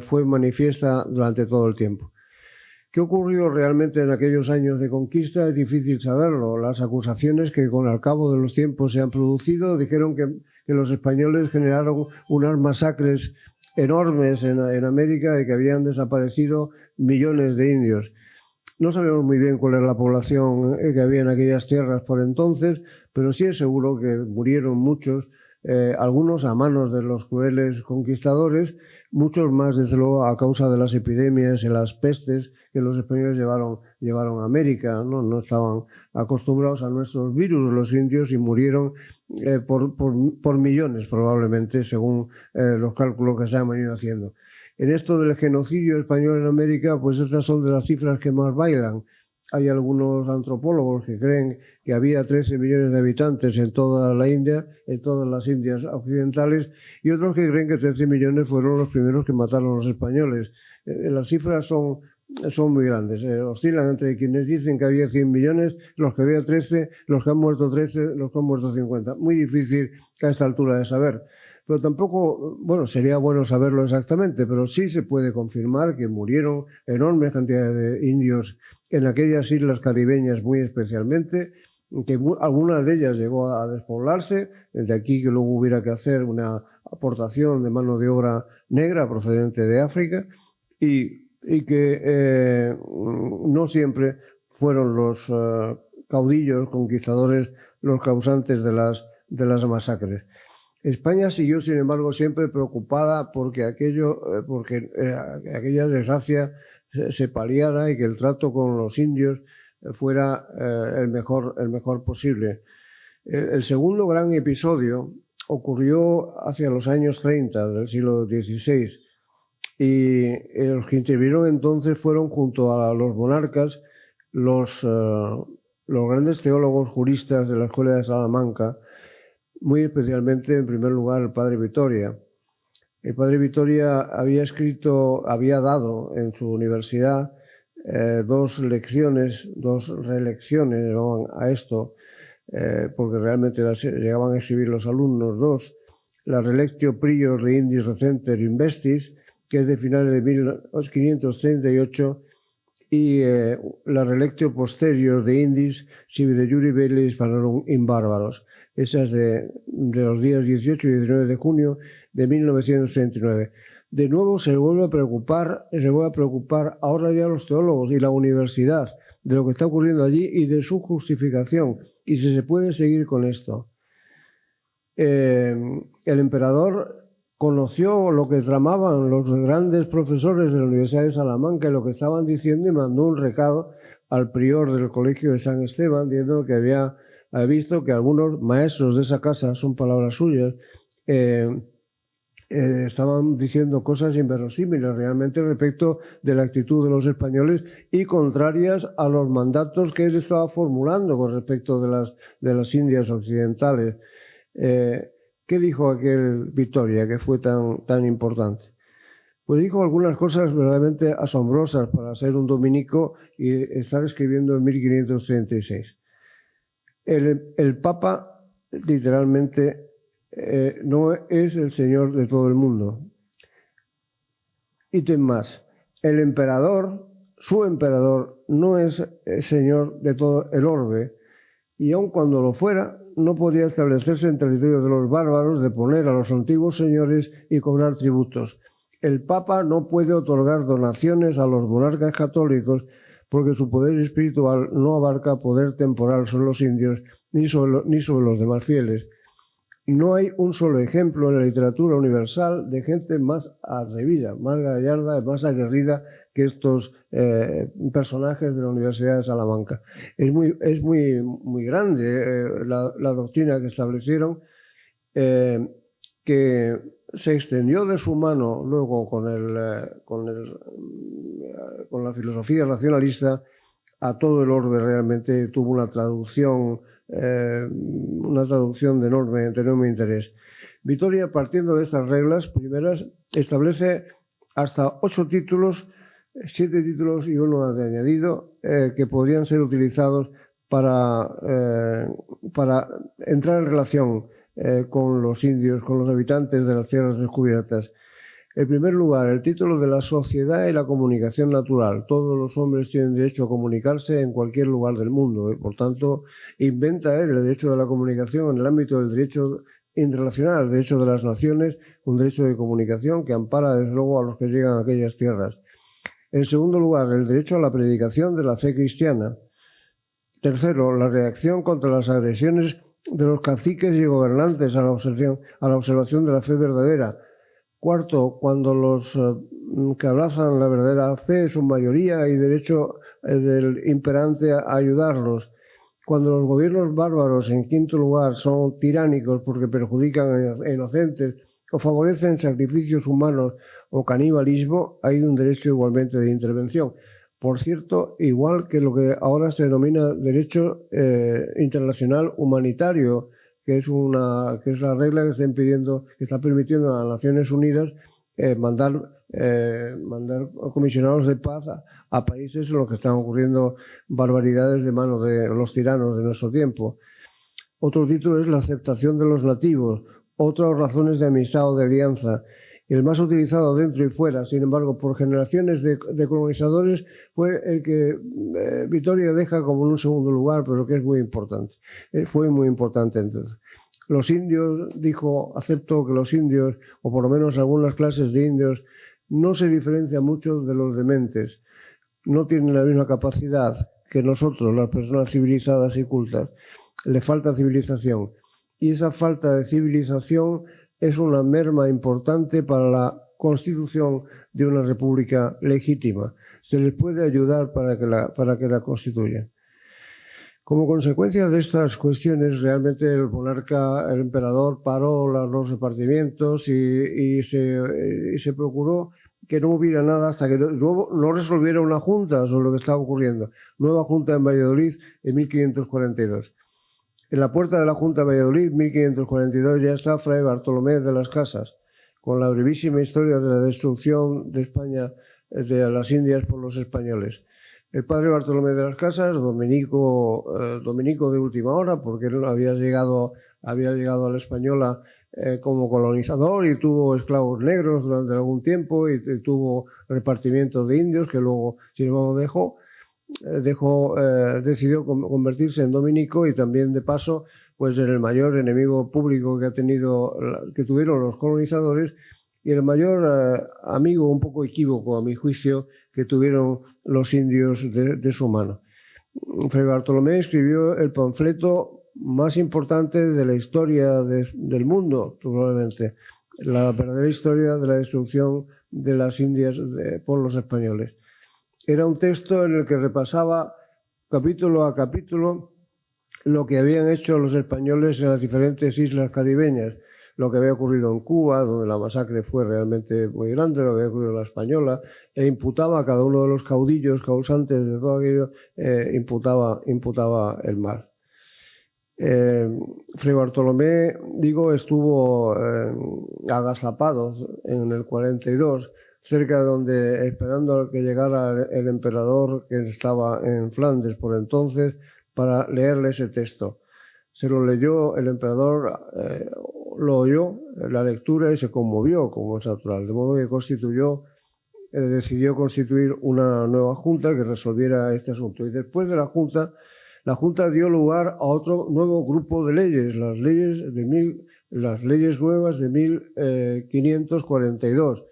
fue manifiesta durante todo el tiempo. ¿Qué ocurrió realmente en aquellos años de conquista? Es difícil saberlo. Las acusaciones que con el cabo de los tiempos se han producido dijeron que los españoles generaron unas masacres enormes en América y que habían desaparecido millones de indios. No sabemos muy bien cuál era la población que había en aquellas tierras por entonces, pero sí es seguro que murieron muchos, algunos a manos de los crueles conquistadores, muchos más, desde luego, a causa de las epidemias y las pestes que los españoles llevaron a América, ¿no? No estaban acostumbrados a nuestros virus los indios y murieron por millones probablemente, según los cálculos que se han venido haciendo. En esto del genocidio español en América, pues estas son de las cifras que más bailan. Hay algunos antropólogos que creen que había 13 millones de habitantes en toda la India, en todas las Indias occidentales, y otros que creen que 13 millones fueron los primeros que mataron los españoles. Las cifras son son muy grandes. Oscilan entre quienes dicen que había 100 millones, los que había 13, los que han muerto 13, los que han muerto 50. Muy difícil a esta altura de saber. Pero tampoco, bueno, sería bueno saberlo exactamente, pero sí se puede confirmar que murieron enormes cantidades de indios en aquellas islas caribeñas muy especialmente, que algunas de ellas llegó a despoblarse, de aquí que luego hubiera que hacer una aportación de mano de obra negra procedente de África y que no siempre fueron los caudillos, conquistadores, los causantes de las masacres. España siguió, sin embargo, siempre preocupada porque aquella desgracia se paliara y que el trato con los indios fuera el mejor posible. El segundo gran episodio ocurrió hacia los años 30 del siglo XVI y los que intervinieron entonces fueron, junto a los monarcas, los grandes teólogos juristas de la Escuela de Salamanca, muy especialmente, en primer lugar, el padre Vitoria. El padre Vitoria había dado en su universidad dos relecciones llamaban a esto, porque realmente llegaban a escribir los alumnos dos, la Relectio Prior de Indis Recenter Investis, que es de finales de 1538, y la Relectio Posterior de Indis sibi de Juri Belli Hispanorum in Bárbaros. Esa es de los días 18 y 19 de junio de 1939. De nuevo se vuelve a preocupar ahora ya los teólogos y la universidad de lo que está ocurriendo allí y de su justificación, y si se puede seguir con esto. El emperador conoció lo que tramaban los grandes profesores de la Universidad de Salamanca y lo que estaban diciendo, y mandó un recado al prior del Colegio de San Esteban diciendo que había visto que algunos maestros de esa casa, son palabras suyas, estaban diciendo cosas inverosímiles realmente respecto de la actitud de los españoles y contrarias a los mandatos que él estaba formulando con respecto de las Indias occidentales. ¿Qué dijo aquel Vitoria que fue tan importante? Pues dijo algunas cosas verdaderamente asombrosas para ser un dominico y estar escribiendo en 1536. El Papa, literalmente, no es el Señor de todo el mundo. Ítem más, el emperador, su emperador, no es el Señor de todo el orbe, y aun cuando lo fuera, no podía establecerse en territorio de los bárbaros, de poner a los antiguos señores y cobrar tributos. El Papa no puede otorgar donaciones a los monarcas católicos porque su poder espiritual no abarca poder temporal sobre los indios ni sobre los demás fieles. No hay un solo ejemplo en la literatura universal de gente más atrevida, más gallarda, más aguerrida que estos personajes de la Universidad de Salamanca. Es muy grande la doctrina que establecieron, que se extendió de su mano luego con la filosofía racionalista a todo el orbe. Realmente tuvo una traducción de enorme interés. Vitoria, partiendo de estas reglas primeras, establece hasta 8 títulos, 7 títulos y uno de añadido, que podrían ser utilizados para entrar en relación con los indios, con los habitantes de las tierras descubiertas. En primer lugar, el título de la sociedad y la comunicación natural. Todos los hombres tienen derecho a comunicarse en cualquier lugar del mundo. Por tanto, inventa él el derecho de la comunicación en el ámbito del derecho internacional, el derecho de las naciones, un derecho de comunicación que ampara desde luego a los que llegan a aquellas tierras. En segundo lugar, el derecho a la predicación de la fe cristiana. Tercero, la reacción contra las agresiones de los caciques y gobernantes a la observación de la fe verdadera. Cuarto, cuando los que abrazan la verdadera fe, su mayoría, hay derecho del imperante a ayudarlos. Cuando los gobiernos bárbaros, en quinto lugar, son tiránicos porque perjudican a inocentes o favorecen sacrificios humanos o canibalismo, hay un derecho igualmente de intervención. Por cierto, igual que lo que ahora se denomina derecho internacional humanitario, que es la regla que está permitiendo a las Naciones Unidas mandar mandar comisionados de paz a países en los que están ocurriendo barbaridades de mano de los tiranos de nuestro tiempo. Otro título es La aceptación de los nativos, otras razones de amistad o de alianza. Y el más utilizado dentro y fuera, sin embargo, por generaciones de colonizadores, fue el que Vitoria deja como en un segundo lugar, pero que es muy importante. Fue muy importante entonces. Los indios, dijo, acepto que los indios, o por lo menos algunas clases de indios, no se diferencian mucho de los dementes. No tienen la misma capacidad que nosotros, las personas civilizadas y cultas. Le falta civilización. Y esa falta de civilización es una merma importante para la constitución de una república legítima. Se les puede ayudar para que la constituyan. Como consecuencia de estas cuestiones, realmente el monarca, el emperador, paró los repartimientos y se procuró que no hubiera nada hasta que no resolviera una junta sobre lo que estaba ocurriendo. Nueva junta en Valladolid en 1542. En la puerta de la Junta de Valladolid, 1542, ya está Fray Bartolomé de las Casas, con la brevísima historia de la destrucción de España, de las Indias por los españoles. El padre Bartolomé de las Casas, dominico de última hora, porque él había llegado a la Española como colonizador y tuvo esclavos negros durante algún tiempo y tuvo repartimiento de indios que luego, sin embargo, decidió convertirse en dominico y también de paso pues en el mayor enemigo público que tuvieron los colonizadores y el mayor amigo un poco equívoco a mi juicio que tuvieron los indios de su mano. Fray Bartolomé escribió el panfleto más importante de la historia del mundo, probablemente, la verdadera historia de la destrucción de las Indias por los españoles. Era un texto en el que repasaba capítulo a capítulo lo que habían hecho los españoles en las diferentes islas caribeñas, lo que había ocurrido en Cuba, donde la masacre fue realmente muy grande, lo que había ocurrido en la Española, e imputaba a cada uno de los caudillos causantes de todo aquello, imputaba el mal. Fray Bartolomé, estuvo agazapado en el 42, cerca de donde, esperando a que llegara el emperador que estaba en Flandes por entonces, para leerle ese texto. Se lo leyó, el emperador lo oyó, la lectura, y se conmovió, como es natural, de modo que decidió constituir una nueva junta que resolviera este asunto. Y después de la junta dio lugar a otro nuevo grupo de leyes, las leyes nuevas de 1542.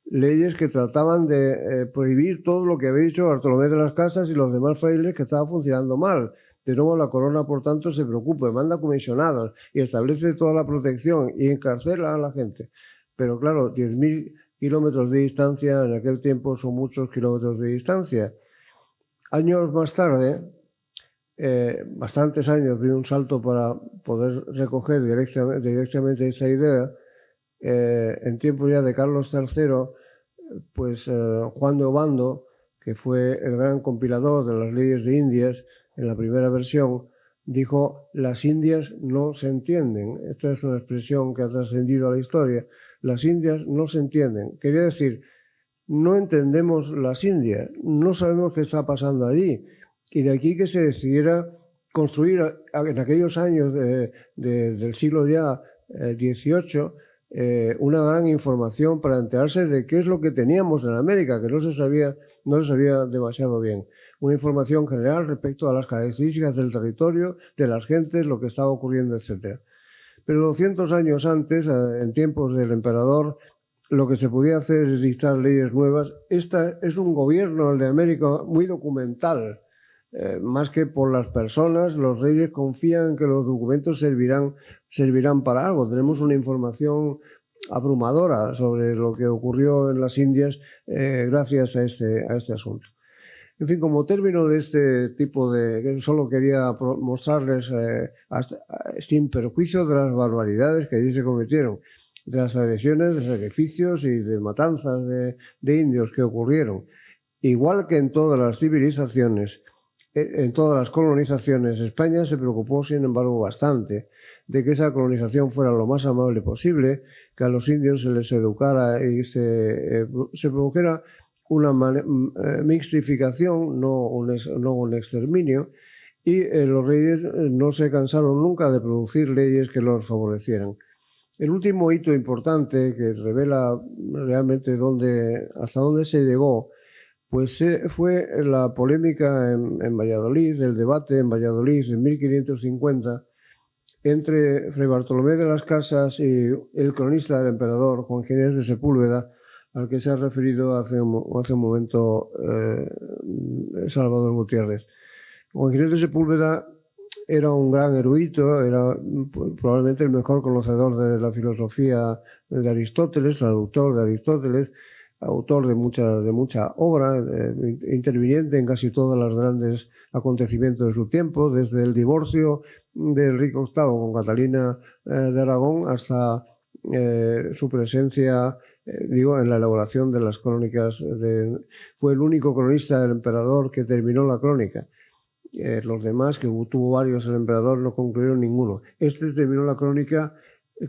Leyes que trataban de prohibir todo lo que había dicho Bartolomé de las Casas y los demás frailes que estaba funcionando mal. De nuevo, la corona, por tanto, se preocupa, manda comisionados y establece toda la protección y encarcela a la gente. Pero claro, 10.000 kilómetros de distancia en aquel tiempo son muchos kilómetros de distancia. Años más tarde, bastantes años, di un salto para poder recoger directamente esa idea. En tiempo ya de Carlos III, pues Juan de Obando, que fue el gran compilador de las leyes de Indias, en la primera versión, dijo: las Indias no se entienden. Esta es una expresión que ha trascendido a la historia. Las Indias no se entienden. Quería decir, no entendemos las Indias, no sabemos qué está pasando allí. Y de aquí que se decidiera construir en aquellos años del siglo ya XVIII una gran información para enterarse de qué es lo que teníamos en América, que no se sabía demasiado bien. Una información general respecto a las características del territorio, de las gentes, lo que estaba ocurriendo, etc. Pero 200 años antes, en tiempos del emperador, lo que se podía hacer es dictar leyes nuevas. Esta es un gobierno, el de América, muy documental. Más que por las personas, los reyes confían en que los documentos servirán para algo. Tenemos una información abrumadora sobre lo que ocurrió en las Indias gracias a este asunto. En fin, como término de este tipo que solo quería mostrarles, sin perjuicio de las barbaridades que allí se cometieron, de las agresiones, de sacrificios y de matanzas de indios que ocurrieron, igual que en todas las civilizaciones, en todas las colonizaciones, España se preocupó, sin embargo, bastante de que esa colonización fuera lo más amable posible, que a los indios se les educara y se produjera una mixtificación, no un exterminio, y los reyes no se cansaron nunca de producir leyes que los favorecieran. El último hito importante que revela realmente hasta dónde se llegó, pues fue la polémica en Valladolid, el debate en Valladolid en 1550 entre Fray Bartolomé de las Casas y el cronista del emperador, Juan Ginés de Sepúlveda, al que se ha referido hace un momento Salvador Gutiérrez. Juan Ginés de Sepúlveda era un gran erudito, era probablemente el mejor conocedor de la filosofía de Aristóteles, traductor de Aristóteles, autor de mucha obra, interviniente en casi todos los grandes acontecimientos de su tiempo, desde el divorcio de Enrique VIII con Catalina de Aragón hasta su presencia en la elaboración de las crónicas. Fue el único cronista del emperador que terminó la crónica. Los demás, que tuvo varios el emperador, no concluyeron ninguno. Este terminó la crónica,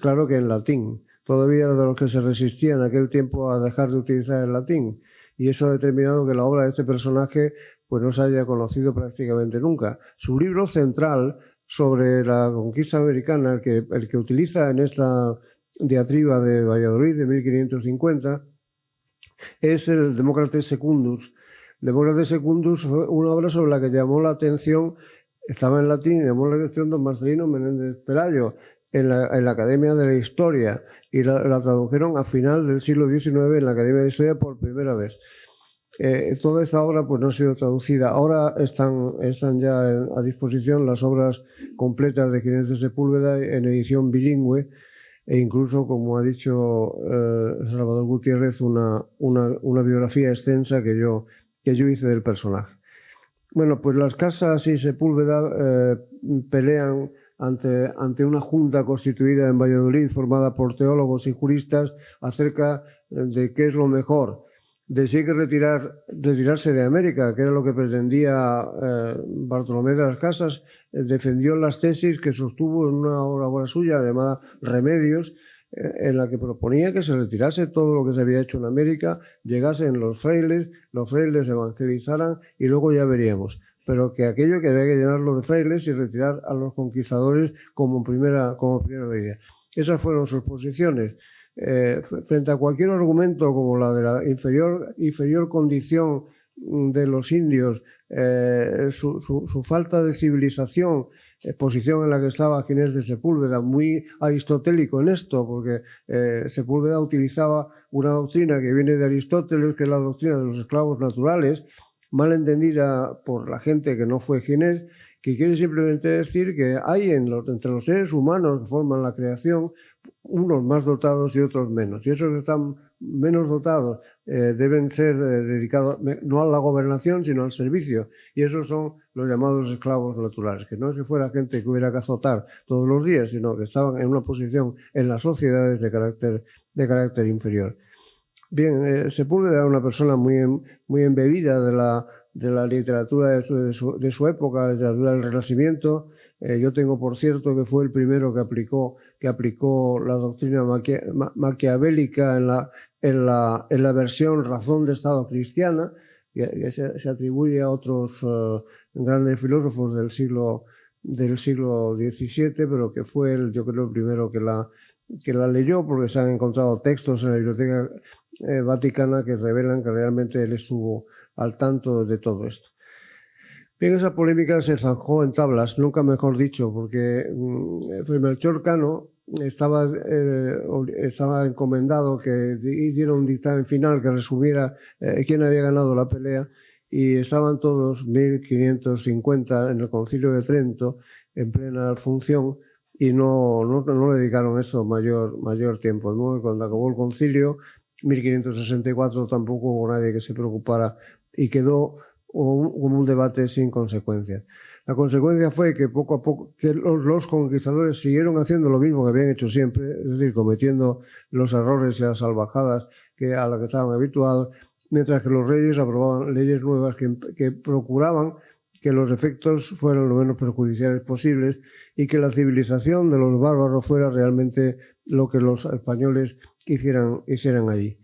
claro que en latín. Todavía era de los que se resistían en aquel tiempo a dejar de utilizar el latín. Y eso ha determinado que la obra de este personaje pues no se haya conocido prácticamente nunca. Su libro central sobre la conquista americana, el que utiliza en esta diatriba de Valladolid de 1550, es el Demócrates Secundus. Demócrates Secundus fue una obra sobre la que llamó la atención, estaba en latín, llamó la atención don Marcelino Menéndez Pelayo en la Academia de la Historia, y la tradujeron a final del siglo XIX en la Academia de la Historia por primera vez. Toda esta obra pues no ha sido traducida. Ahora están ya a disposición las obras completas de Ginés de Sepúlveda en edición bilingüe, e incluso, como ha dicho Salvador Gutiérrez, una biografía extensa que yo hice del personaje. Bueno, pues las Casas y Sepúlveda pelean ante una junta constituida en Valladolid, formada por teólogos y juristas, acerca de qué es lo mejor, de si hay que retirarse de América, que era lo que pretendía Bartolomé de las Casas. Defendió las tesis que sostuvo en una obra suya llamada Remedios, en la que proponía que se retirase todo lo que se había hecho en América, llegasen los frailes evangelizaran y luego ya veríamos. Pero que aquello que había que llenarlo de frailes y retirar a los conquistadores como primera medida. Esas fueron sus posiciones. Frente a cualquier argumento como la de la inferior condición de los indios, su falta de civilización, posición en la que estaba Ginés de Sepúlveda, muy aristotélico en esto, porque Sepúlveda utilizaba una doctrina que viene de Aristóteles, que es la doctrina de los esclavos naturales, mal entendida por la gente que no fue Ginés, que quiere simplemente decir que hay entre los seres humanos que forman la creación unos más dotados y otros menos. Y esos que están menos dotados deben ser dedicados no a la gobernación, sino al servicio. Y esos son los llamados esclavos naturales, que no es que fuera gente que hubiera que azotar todos los días, sino que estaban en una posición en las sociedades de carácter inferior. Bien, Sepúlveda era una persona muy embebida de la literatura de su época, la literatura del Renacimiento. Yo tengo por cierto que fue el primero que aplicó la doctrina maquiavélica en la versión razón de Estado cristiana, que se atribuye a otros grandes filósofos del siglo XVII, pero que fue yo creo el primero que la leyó, porque se han encontrado textos en la Biblioteca Vaticana que revelan que realmente él estuvo al tanto de todo esto. Bien, esa polémica se zanjó en tablas, nunca mejor dicho, porque Fray Melchor Cano estaba encomendado que diera un dictamen final que resumiera quién había ganado la pelea, y estaban todos 1550 en el Concilio de Trento en plena función, y no le dedicaron eso mayor tiempo. De modo que cuando acabó el concilio, 1564, tampoco hubo nadie que se preocupara y quedó como un debate sin consecuencias. La consecuencia fue que poco a poco que los conquistadores siguieron haciendo lo mismo que habían hecho siempre, es decir, cometiendo los errores y las salvajadas a las que estaban habituados, mientras que los reyes aprobaban leyes nuevas que procuraban que los efectos fueran lo menos perjudiciales posibles y que la civilización de los bárbaros fuera realmente lo que los españoles hicieran allí.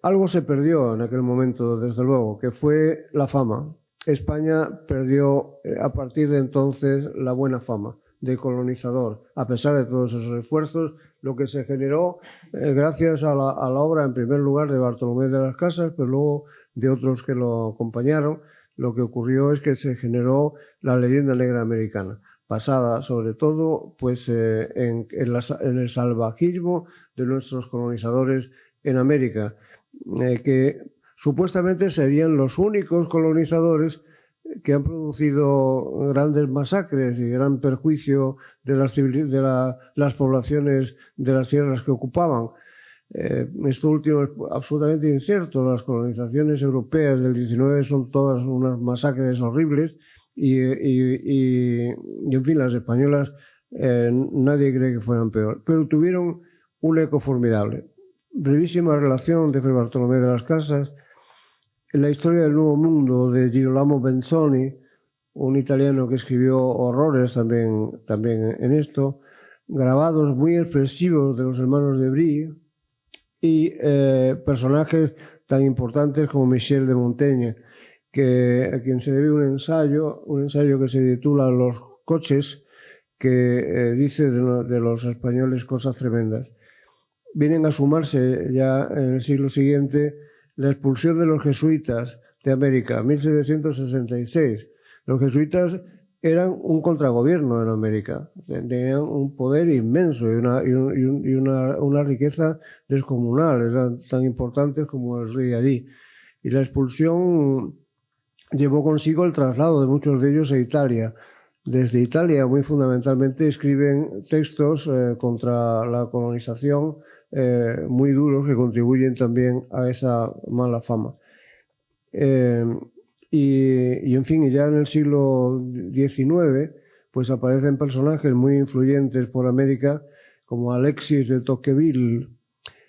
Algo se perdió en aquel momento, desde luego, que fue la fama. España perdió a partir de entonces la buena fama de colonizador. A pesar de todos esos esfuerzos, lo que se generó, gracias a la obra, en primer lugar, de Bartolomé de las Casas, pero luego de otros que lo acompañaron, lo que ocurrió es que se generó la leyenda negra americana, basada sobre todo pues, en el salvajismo de nuestros colonizadores en América, que supuestamente serían los únicos colonizadores que han producido grandes masacres y gran perjuicio de las poblaciones de las tierras que ocupaban. Esto último es absolutamente incierto. Las colonizaciones europeas del 19 son todas unas masacres horribles y en fin, las españolas nadie cree que fueran peor, pero tuvieron un eco formidable. Brevísima relación de Fray Bartolomé de las Casas. En la historia del Nuevo Mundo de Girolamo Benzoni, un italiano que escribió horrores también en esto, grabados muy expresivos de los hermanos de Brie y personajes tan importantes como Michel de Montaigne, a quien se debe un ensayo que se titula Los coches, que dice de los españoles cosas tremendas. Vienen a sumarse ya en el siglo siguiente la expulsión de los jesuitas de América, 1766. Los jesuitas eran un contragobierno en América, tenían un poder inmenso y una riqueza descomunal, eran tan importantes como el rey allí. Y la expulsión llevó consigo el traslado de muchos de ellos a Italia. Desde Italia, muy fundamentalmente, escriben textos contra la colonización muy duros que contribuyen también a esa mala fama. Y en fin, ya en el siglo XIX pues aparecen personajes muy influyentes por América, como Alexis de Tocqueville,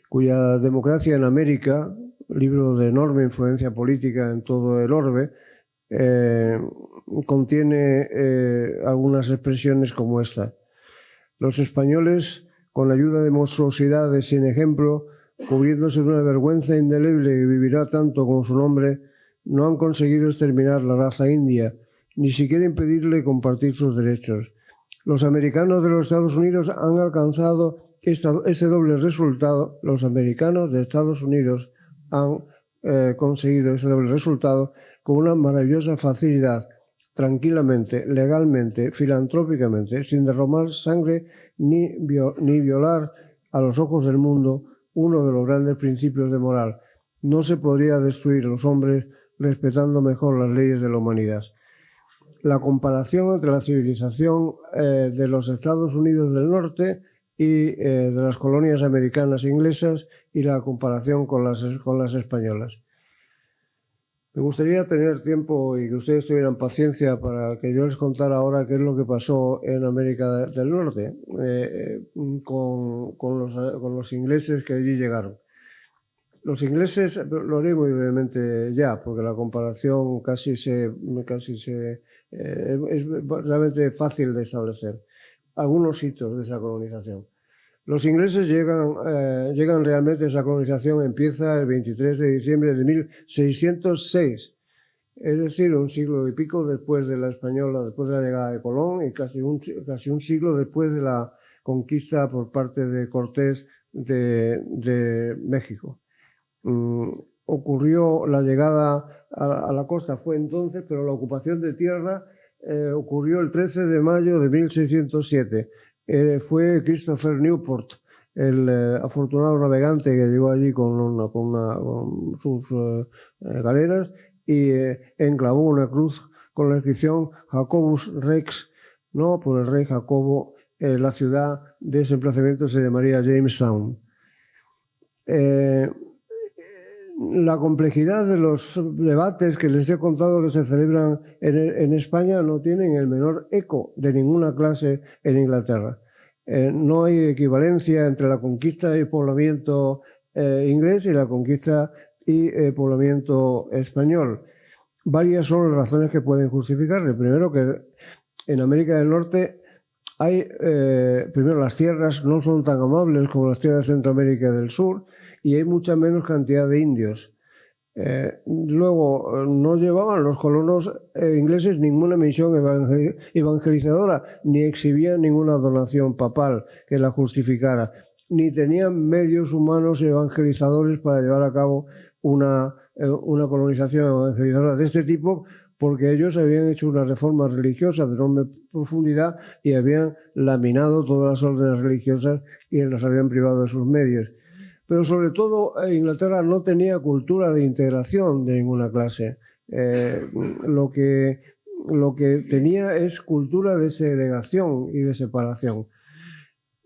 cuya Democracia en América, libro de enorme influencia política en todo el orbe, contiene algunas expresiones como esta. Los españoles, con la ayuda de monstruosidades sin ejemplo, cubriéndose de una vergüenza indeleble que vivirá tanto como su nombre, no han conseguido exterminar la raza india, ni siquiera impedirle compartir sus derechos. Los americanos de los Estados Unidos han alcanzado ese doble resultado. Los americanos de Estados Unidos han conseguido ese doble resultado con una maravillosa facilidad, tranquilamente, legalmente, filantrópicamente, sin derramar sangre ni violar a los ojos del mundo uno de los grandes principios de moral. No se podría destruir a los hombres respetando mejor las leyes de la humanidad. La comparación entre la civilización de los Estados Unidos del Norte y de las colonias americanas e inglesas y la comparación con las españolas. Me gustaría tener tiempo y que ustedes tuvieran paciencia para que yo les contara ahora qué es lo que pasó en América del Norte con los ingleses que allí llegaron. Los ingleses, lo haré muy brevemente ya, porque la comparación es realmente fácil de establecer. Algunos hitos de esa colonización. Los ingleses llegan realmente, esa colonización empieza el 23 de diciembre de 1606, es decir, un siglo y pico después de la española, después de la llegada de Colón y casi un siglo después de la conquista por parte de Cortés de México. Ocurrió la llegada a la costa, fue entonces, pero la ocupación de tierra ocurrió el 13 de mayo de 1607. Fue Christopher Newport, el afortunado navegante que llegó allí con sus galeras y enclavó una cruz con la inscripción Jacobus Rex, no por el rey Jacobo. La ciudad de ese emplazamiento se llamaría Jamestown. La complejidad de los debates que les he contado que se celebran en España no tienen el menor eco de ninguna clase en Inglaterra. No hay equivalencia entre la conquista y poblamiento inglés y la conquista y poblamiento español. varias son las razones que pueden justificarle. Primero, que en América del Norte hay, primero, las tierras no son tan amables como las tierras de Centroamérica del Sur y hay mucha menos cantidad de indios. Luego, no llevaban los colonos ingleses ninguna misión evangelizadora, ni exhibían ninguna donación papal que la justificara, ni tenían medios humanos evangelizadores para llevar a cabo una colonización evangelizadora de este tipo, porque ellos habían hecho una reforma religiosa de enorme profundidad y habían laminado todas las órdenes religiosas y las habían privado de sus medios. Pero sobre todo Inglaterra no tenía cultura de integración de ninguna clase. Lo que tenía es cultura de segregación y de separación.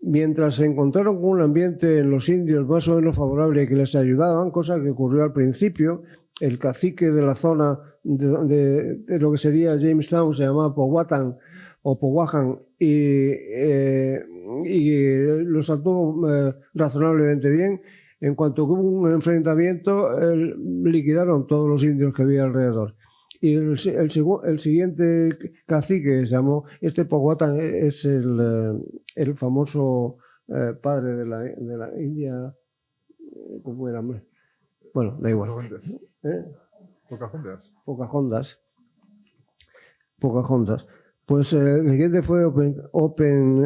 Mientras se encontraron con un ambiente en los indios más o menos favorable que les ayudaban, cosa que ocurrió al principio, el cacique de la zona de lo que sería Jamestown se llamaba Powhatan o Powhatan y los trató razonablemente bien. En cuanto hubo un enfrentamiento, liquidaron todos los indios que había alrededor. Y el siguiente cacique se llamó, Powhatan es el famoso padre de la India, ¿cómo era? Bueno, da igual. Pocahontas. Pues el siguiente fue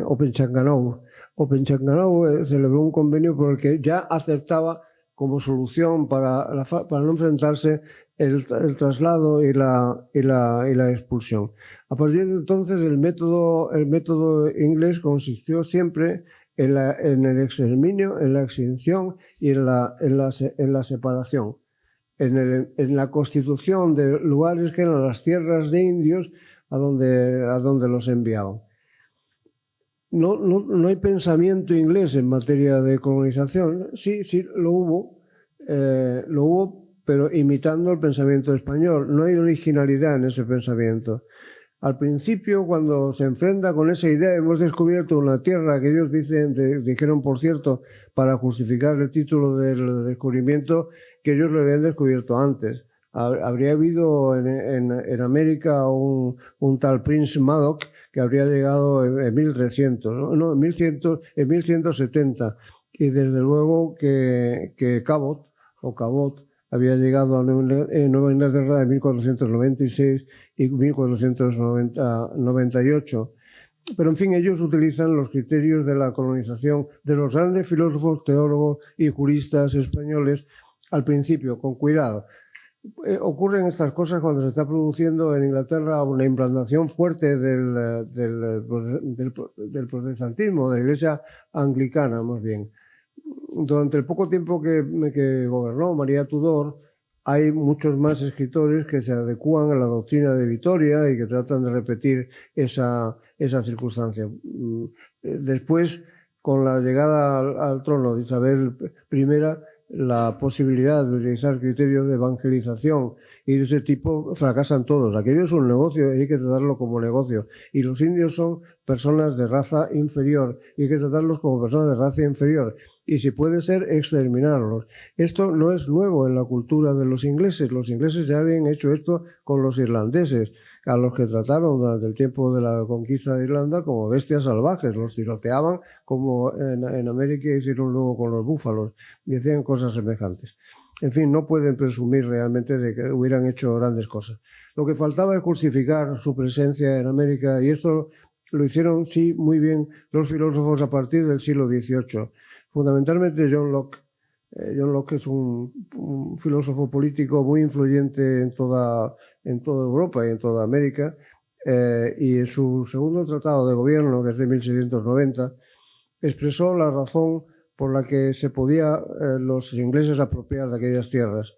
Opechancanough. Opechancanough celebró un convenio por el que ya aceptaba como solución para no enfrentarse el traslado y la expulsión. A partir de entonces el método inglés consistió siempre en el exterminio, en la extinción y en la separación, en la constitución de lugares que eran las tierras de indios a donde los enviaban. No hay pensamiento inglés en materia de colonización. Sí, lo hubo, pero imitando el pensamiento español. No hay originalidad en ese pensamiento. Al principio, cuando se enfrenta con esa idea, hemos descubierto una tierra que ellos dijeron, por cierto, para justificar el título del descubrimiento, que ellos lo habían descubierto antes. Habría habido en América un tal Prince Madoc que habría llegado en 1300, en 1170, y desde luego que Cabot había llegado a Nueva Inglaterra en 1496 y 1498. Pero, en fin, ellos utilizan los criterios de la colonización de los grandes filósofos, teólogos y juristas españoles al principio, con cuidado. Ocurren estas cosas cuando se está produciendo en Inglaterra una implantación fuerte del protestantismo, de la Iglesia anglicana, más bien. Durante el poco tiempo que gobernó María Tudor, hay muchos más escritores que se adecúan a la doctrina de Vitoria y que tratan de repetir esa circunstancia. Después, con la llegada al trono de Isabel I, la posibilidad de utilizar criterios de evangelización y de ese tipo fracasan todos. Aquello es un negocio y hay que tratarlo como negocio. Y los indios son personas de raza inferior y hay que tratarlos como personas de raza inferior. Y si puede ser, exterminarlos. Esto no es nuevo en la cultura de los ingleses. Los ingleses ya habían hecho esto con los irlandeses, a los que trataron durante el tiempo de la conquista de Irlanda como bestias salvajes. Los tiroteaban como en América hicieron luego con los búfalos y hacían cosas semejantes. En fin, no pueden presumir realmente de que hubieran hecho grandes cosas. Lo que faltaba es justificar su presencia en América y esto lo hicieron, sí, muy bien los filósofos a partir del siglo XVIII. Fundamentalmente John Locke. John Locke es un filósofo político muy influyente en toda Europa y en toda América, y en su segundo tratado de gobierno, que es de 1690, expresó la razón por la que se podía los ingleses apropiar de aquellas tierras.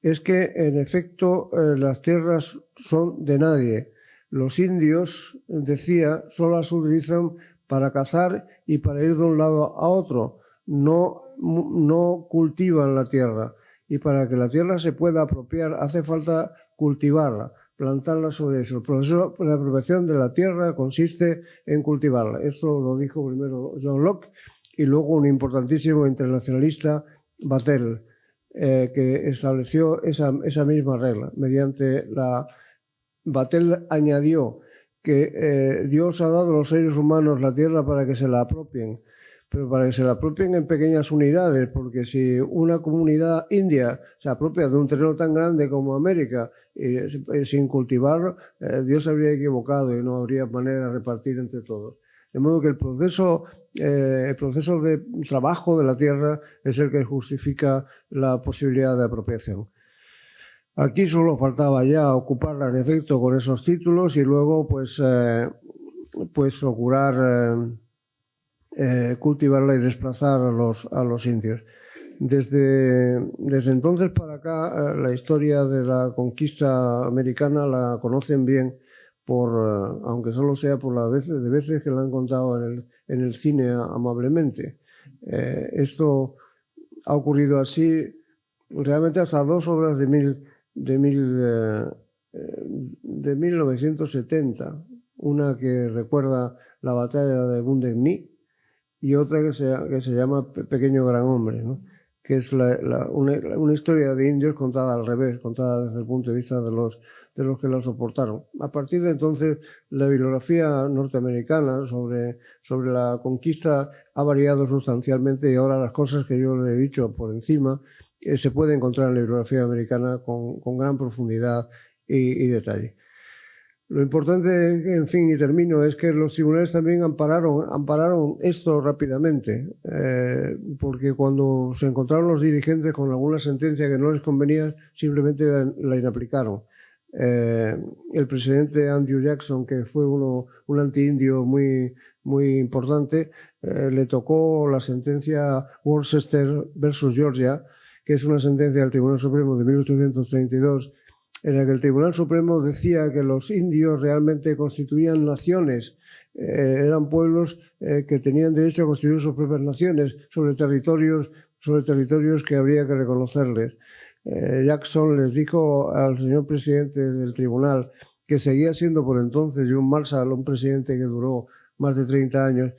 Es que, en efecto, las tierras son de nadie. Los indios, decía, solo las utilizan para cazar y para ir de un lado a otro. No cultivan la tierra, y para que la tierra se pueda apropiar hace falta cultivarla, plantarla sobre eso. El proceso de apropiación de la tierra consiste en cultivarla. Eso lo dijo primero John Locke y luego un importantísimo internacionalista, Vattel. que estableció esa misma regla. Vattel añadió que Dios ha dado a los seres humanos la tierra para que se la apropien, pero para que se la apropien en pequeñas unidades, porque si una comunidad india se apropia de un terreno tan grande como América sin cultivarlo, Dios se habría equivocado y no habría manera de repartir entre todos. De modo que el proceso de trabajo de la tierra es el que justifica la posibilidad de apropiación. Aquí solo faltaba ya ocuparla en efecto con esos títulos y luego pues procurar cultivarla y desplazar a los indios. Desde entonces para acá la historia de la conquista americana la conocen bien, aunque solo sea por las veces que la han contado en el cine amablemente. Esto ha ocurrido así realmente hasta 2 obras de 1970, una que recuerda la batalla de Wounded Knee y otra que se llama Pequeño Gran Hombre, ¿no? Que es una historia de indios contada al revés, contada desde el punto de vista de los que la soportaron. A partir de entonces, la bibliografía norteamericana sobre la conquista ha variado sustancialmente y ahora las cosas que yo le he dicho por encima se pueden encontrar en la bibliografía americana con gran profundidad y detalle. Lo importante, en fin, y termino, es que los tribunales también ampararon esto rápidamente, porque cuando se encontraron los dirigentes con alguna sentencia que no les convenía, simplemente la inaplicaron. El presidente Andrew Jackson, que fue un anti-indio muy importante, le tocó la sentencia Worcester versus Georgia, que es una sentencia del Tribunal Supremo de 1832, en la que el Tribunal Supremo decía que los indios realmente constituían naciones, eran pueblos que tenían derecho a constituir sus propias naciones sobre territorios que habría que reconocerles. Jackson les dijo al señor presidente del tribunal, que seguía siendo por entonces John Marshall, un presidente que duró más de 30 años,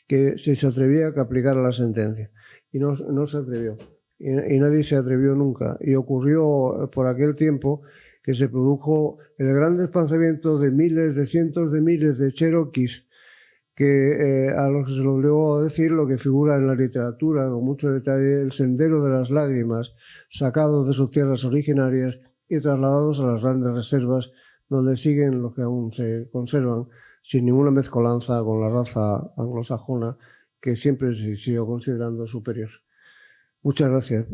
que si se atrevía a aplicar la sentencia. Y no se atrevió. Y nadie se atrevió nunca. Y ocurrió por aquel tiempo que se produjo el gran desplazamiento de cientos de miles de cherokees, a los que se les obligó a decir lo que figura en la literatura con mucho detalle, el sendero de las lágrimas, sacados de sus tierras originarias y trasladados a las grandes reservas, donde siguen los que aún se conservan, sin ninguna mezcolanza con la raza anglosajona, que siempre se siguió considerando superior. Muchas gracias.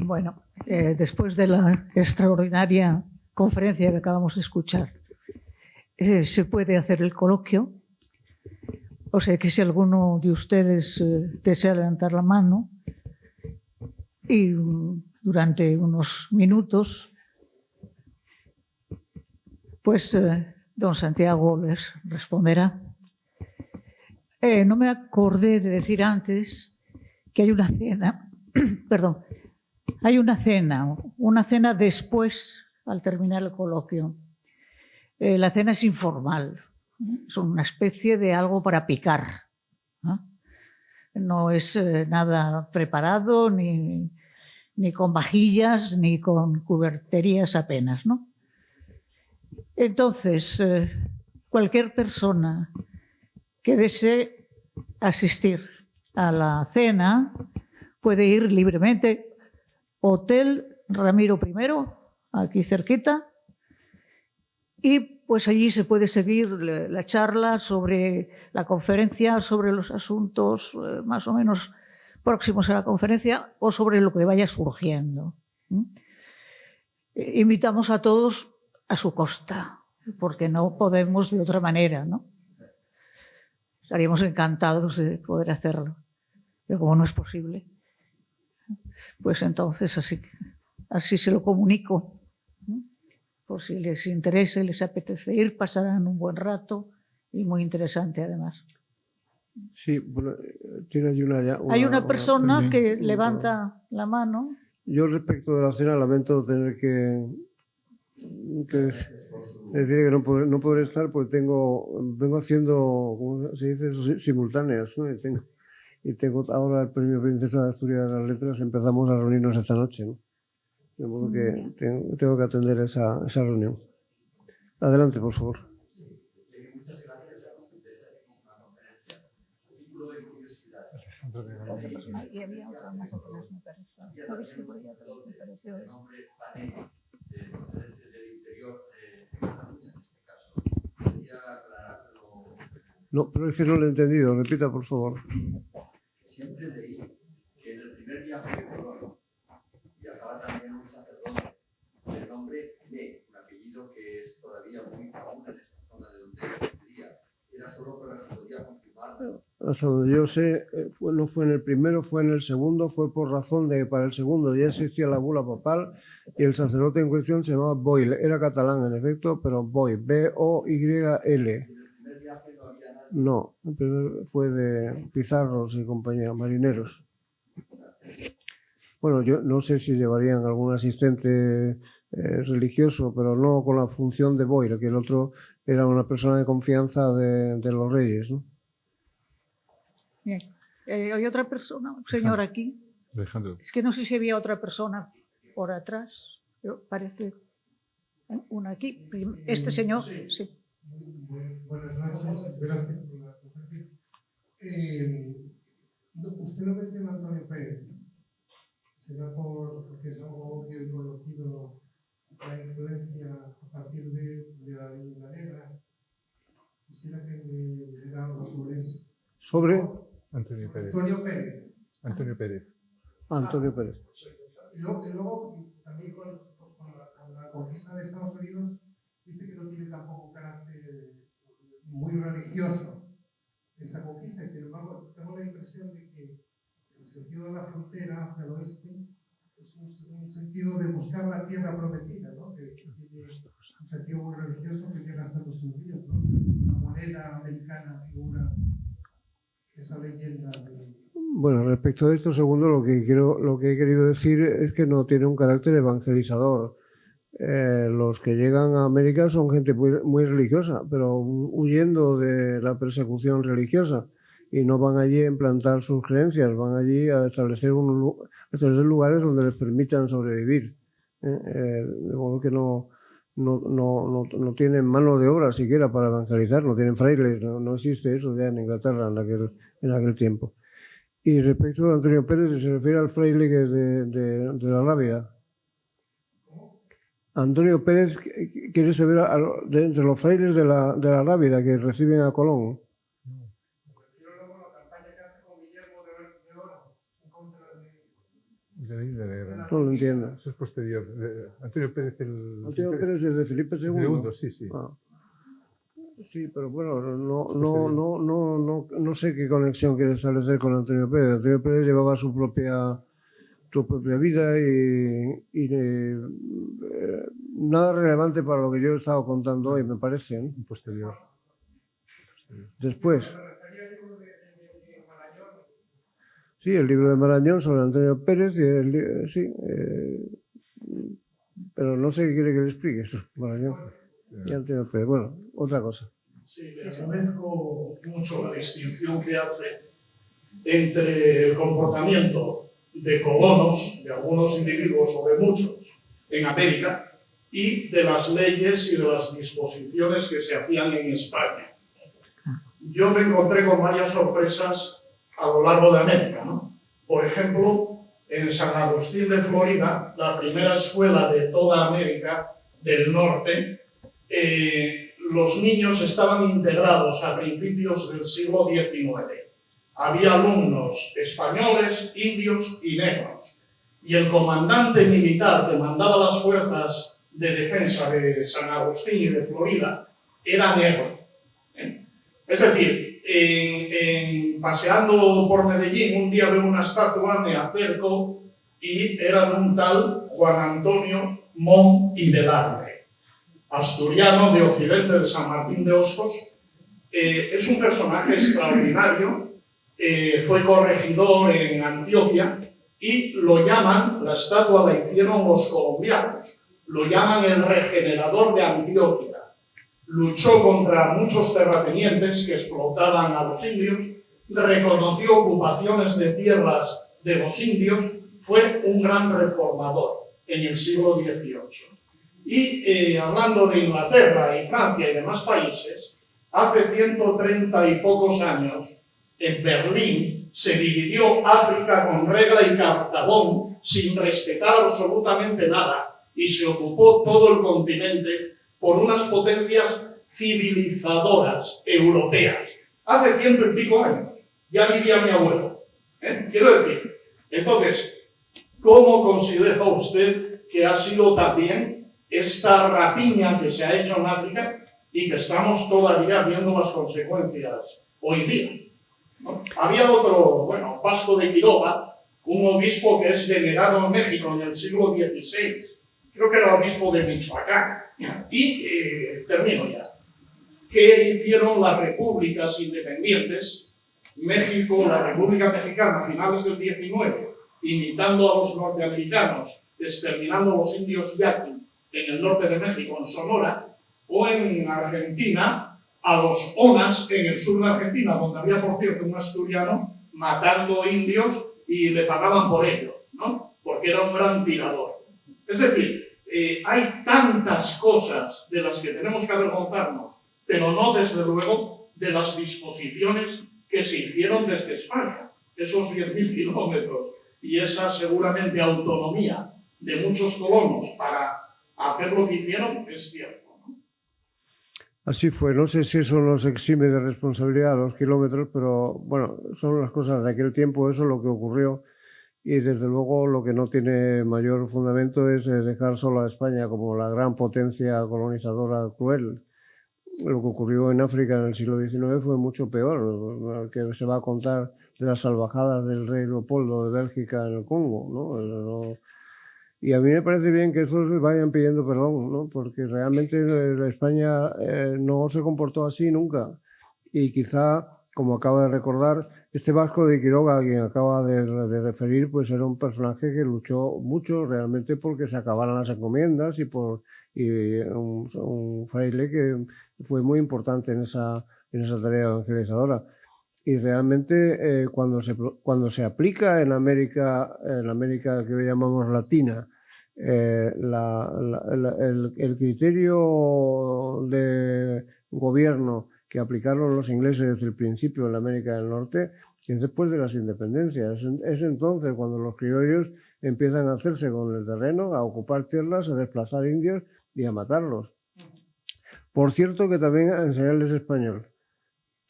Bueno, después de la extraordinaria conferencia que acabamos de escuchar, se puede hacer el coloquio. O sea que si alguno de ustedes desea levantar la mano y durante unos minutos, pues don Santiago les responderá. No me acordé de decir antes que hay una cena, perdón, hay una cena después, al terminar el coloquio. La cena es informal, es una especie de algo para picar, ¿no? No es nada preparado, ni con vajillas, ni con cuberterías apenas, ¿no? Entonces, cualquier persona que desee asistir a la cena puede ir libremente. Hotel Ramiro I, aquí cerquita, y pues allí se puede seguir la charla sobre la conferencia, sobre los asuntos más o menos próximos a la conferencia o sobre lo que vaya surgiendo. Invitamos a todos a su costa, porque no podemos de otra manera, ¿no? Estaríamos encantados de poder hacerlo, pero como no es posible, pues entonces así se lo comunico. Por si les interesa y les apetece ir, pasarán un buen rato y muy interesante además. Sí, bueno, tiene hay una persona que levanta la mano. Yo respecto de la cena lamento tener que decir que no podré estar porque vengo haciendo, ¿cómo se dice eso? Simultáneas, ¿no? Y tengo ahora el premio Princesa de Asturias de las Letras. Empezamos a reunirnos esta noche, ¿no? De modo que tengo que atender esa reunión. Adelante, por favor. Muchas gracias a los de esta conferencia. Título de curiosidad. Y había otra más atrás, me parece. A ver si podía, pero me pareció eso. Nombre Panetti, procedente del interior de Cataluña, en este caso. Quería aclararlo. No, pero es que no lo he entendido. Repita, por favor. Siempre leí que en el primer viaje de Colón viajaba también un sacerdote de nombre Le, un apellido que es todavía muy común en esta zona de donde vivía. Era solo para si podía confirmarlo. Hasta donde yo sé, no fue en el primero, fue en el segundo, fue por razón de que para el segundo ya existía la bula papal y el sacerdote en cuestión se llamaba Boyle. Era catalán, en efecto, pero Boyle, B-O-Y-L. No, el primero fue de Pizarros y compañía, marineros. Bueno, yo no sé si llevarían algún asistente religioso, pero no con la función de Boyle, que el otro era una persona de confianza de los reyes, ¿no? Bien. Hay otra persona, un señor aquí. Alejandro. Es que no sé si había otra persona por atrás, pero parece una aquí. Este señor, sí. Buenas noches, gracias por la conferencia. Usted no menciona a Antonio Pérez, será porque es algo obvio y conocido la influencia a partir de la leyenda negra. Quisiera que me dijera algo sobre eso. ¿Sobre? Antonio Pérez. Antonio Pérez. Antonio Pérez. Antonio Pérez. Y luego también con la conquista de Estados Unidos, dice que no tiene tampoco carácter muy religioso esa conquista. Sin embargo, tengo la impresión de que el sentido de la frontera hacia el oeste es un sentido de buscar la tierra prometida, ¿no? Que tiene un sentido muy religioso que llega hasta nuestros días, ¿no? La moneda americana figura esa leyenda de... Bueno, respecto a esto, segundo, lo que he querido decir es que no tiene un carácter evangelizador. Los que llegan a América son gente muy religiosa, pero huyendo de la persecución religiosa, y no van allí a implantar sus creencias, van allí a establecer lugares donde les permitan sobrevivir. De modo que no tienen mano de obra siquiera para evangelizar, no tienen frailes, no existe eso ya en Inglaterra en aquel tiempo. Y respecto a Antonio Pérez, se refiere al fraile que es de la Rábida. Antonio Pérez quiere saber entre los frailes de la Rábida que reciben a Colón. No lo entiendo. Eso es posterior. Antonio Pérez, Antonio Pérez es de Felipe II. Segundo, sí, sí. Ah. Sí, pero bueno, no sé qué conexión quiere establecer con Antonio Pérez. Antonio Pérez llevaba su propia vida y nada relevante para lo que yo he estado contando hoy, me parece, ¿eh? Posterior. Después. Sí, el libro de Marañón sobre Antonio Pérez, pero no sé qué quiere que le explique eso, Marañón y Antonio Pérez. Bueno, otra cosa. Sí, le agradezco mucho la distinción que hace entre el comportamiento de colonos, de algunos individuos o de muchos en América, y de las leyes y de las disposiciones que se hacían en España. Yo me encontré con varias sorpresas a lo largo de América, ¿no? Por ejemplo, en San Agustín de Florida, la primera escuela de toda América del Norte, los niños estaban integrados a principios del siglo XIX. Había alumnos españoles, indios y negros. Y el comandante militar que mandaba las fuerzas de defensa de San Agustín y de Florida era negro. Es decir, paseando por Medellín, un día veo una estatua, me acerco y era un tal Juan Antonio Mon y Velarde, asturiano de Occidente de San Martín de Oscos. Es un personaje extraordinario, fue corregidor en Antioquia y lo llaman, la estatua la hicieron los colombianos, lo llaman el regenerador de Antioquia. Luchó contra muchos terratenientes que explotaban a los indios, reconoció ocupaciones de tierras de los indios, fue un gran reformador en el siglo XVIII. Y hablando de Inglaterra y Francia y demás países, hace 130 y pocos años, en Berlín, se dividió África con regla y cartabón sin respetar absolutamente nada y se ocupó todo el continente por unas potencias civilizadoras europeas. Hace 100 y pico años, ya vivía mi abuelo. Quiero decir, entonces, ¿cómo considera usted que ha sido también esta rapiña que se ha hecho en África y que estamos todavía viendo las consecuencias hoy día? ¿No? Había otro, bueno, Vasco de Quiroga, un obispo que es venerado en México en el siglo XVI, creo que era obispo de Michoacán, y termino ya. ¿Qué hicieron las repúblicas independientes? México, la República Mexicana, a finales del XIX, imitando a los norteamericanos, exterminando a los indios yaqui en el norte de México, en Sonora, o en Argentina, a los Onas en el sur de Argentina, donde había, por cierto, un asturiano matando indios y le pagaban por ello, ¿no? Porque era un gran tirador. Es decir, hay tantas cosas de las que tenemos que avergonzarnos, pero no, desde luego, de las disposiciones que se hicieron desde España, esos 10.000 kilómetros y esa seguramente autonomía de muchos colonos para hacer lo que hicieron, es cierto. Así fue, no sé si eso nos exime de responsabilidad a los kilómetros, pero bueno, son las cosas de aquel tiempo, eso es lo que ocurrió, y desde luego lo que no tiene mayor fundamento es dejar solo a España como la gran potencia colonizadora cruel. Lo que ocurrió en África en el siglo XIX fue mucho peor, que se va a contar de las salvajadas del rey Leopoldo de Bélgica en el Congo, ¿no? Y a mí me parece bien que esos vayan pidiendo perdón, ¿no? Porque realmente España no se comportó así nunca. Y quizá, como acaba de recordar, este Vasco de Quiroga, a quien acaba de referir, pues era un personaje que luchó mucho realmente porque se acabaran las encomiendas y un fraile que fue muy importante en esa tarea evangelizadora. Y realmente cuando se aplica en América que hoy llamamos latina, el criterio de gobierno que aplicaron los ingleses desde el principio en la América del Norte es después de las independencias. Es entonces cuando los criollos empiezan a hacerse con el terreno, a ocupar tierras, a desplazar indios y a matarlos. Por cierto que también a enseñarles español.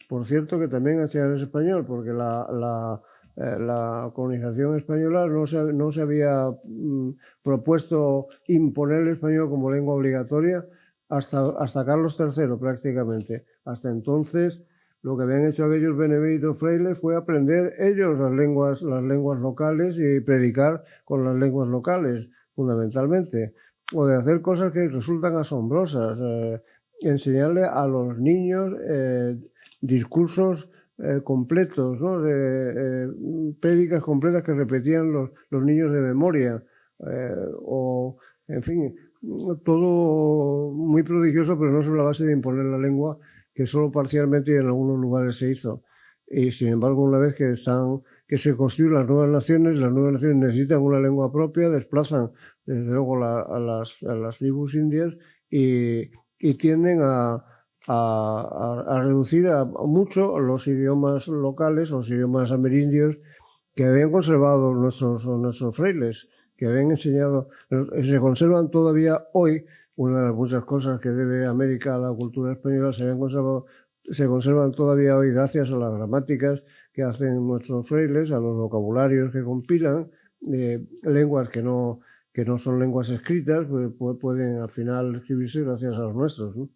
Porque la colonización española no se había propuesto imponer el español como lengua obligatoria hasta Carlos III prácticamente. Hasta entonces lo que habían hecho aquellos beneméritos frailes fue aprender ellos las lenguas locales y predicar con las lenguas locales fundamentalmente, o de hacer cosas que resultan asombrosas, enseñarle a los niños discursos completos, ¿no? Prédicas completas que repetían los niños de memoria, o en fin, todo muy prodigioso, pero no sobre la base de imponer la lengua, que solo parcialmente y en algunos lugares se hizo. Y sin embargo, una vez que se construyen las nuevas naciones necesitan una lengua propia, desplazan desde luego a las tribus indias y tienden a reducir mucho los idiomas locales, los idiomas amerindios que habían conservado nuestros frailes, que habían enseñado, se conservan todavía hoy. Una de las muchas cosas que debe América a la cultura española se conservan todavía hoy gracias a las gramáticas que hacen nuestros frailes, a los vocabularios que compilan, lenguas que no son lenguas escritas, pues pueden al final escribirse gracias a los nuestros, ¿no?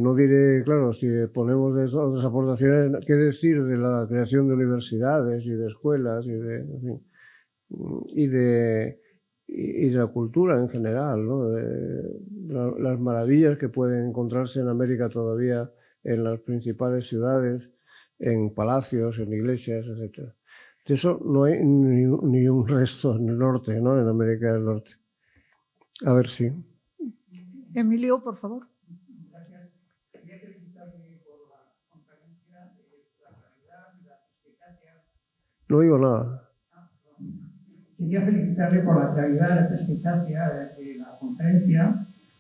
No diré, claro, si ponemos otras aportaciones, qué decir de la creación de universidades y de escuelas y de la cultura en general, ¿no? Las maravillas que pueden encontrarse en América todavía en las principales ciudades, en palacios, en iglesias, etc. De eso no hay ni un resto en el norte, ¿no? En América del Norte. A ver si. Emilio, por favor. Gracias. Quería felicitarle por la conferencia, la claridad y la perspicacia. No oigo nada. Quería felicitarle por la claridad y la perspicacia de la conferencia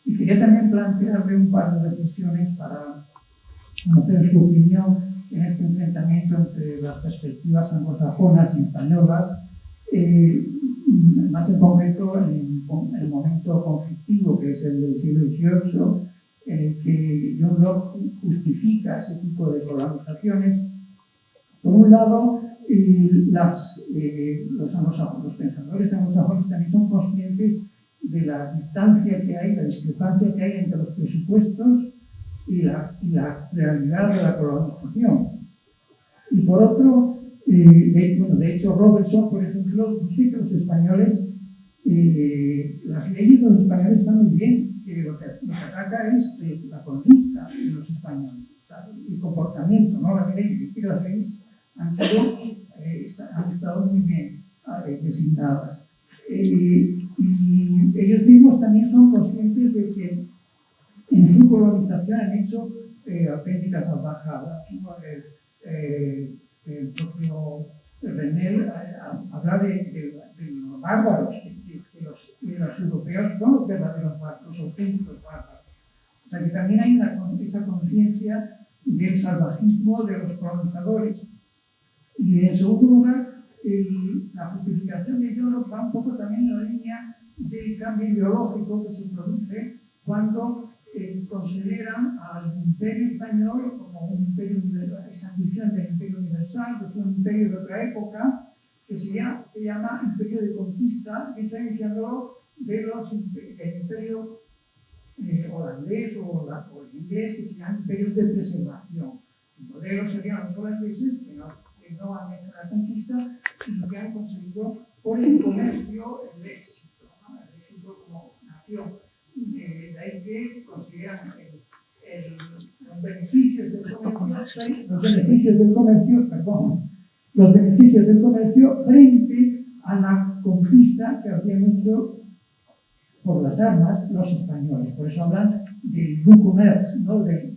y quería también plantearle un par de reflexiones para conocer su opinión en este enfrentamiento entre las perspectivas anglosajonas y españolas, más en concreto en el momento conflictivo que es el del siglo XVIII, en el que John Locke justifica ese tipo de colonizaciones. Por un lado, los pensadores anglosajones también son conscientes de la distancia que hay, la discrepancia que hay entre los presupuestos y la realidad de la colonización. Y por otro, de hecho Robertson, por ejemplo, dice que los españoles, las leyes de los españoles están muy bien, que lo que ataca es la conducta de los españoles, el comportamiento, no las leyes. Dice que las leyes han estado muy bien designadas. Y ellos mismos también son conscientes de que en su colonización han hecho auténticas salvajadas. El propio Renel habla de los bárbaros, que los europeos son los verdaderos bárbaros, los auténticos bárbaros. O sea que también hay esa conciencia del salvajismo de los colonizadores. Y en segundo lugar, la justificación de John Locke va un poco también en la línea del cambio ideológico que se produce cuando consideran al imperio español como un imperio universal, esa visión del imperio universal, que fue un imperio de otra época, que se llama imperio de conquista, que está iniciado del imperio holandés o el inglés, que se llama imperios de preservación. El modelo serían los holandeses, que no han hecho la conquista, sino que han conseguido por el comercio el éxito, ¿no? El éxito como nación. De ahí que consideran los beneficios del comercio frente a la conquista que habían hecho por las armas los españoles. Por eso hablan del bon commerce, ¿no? de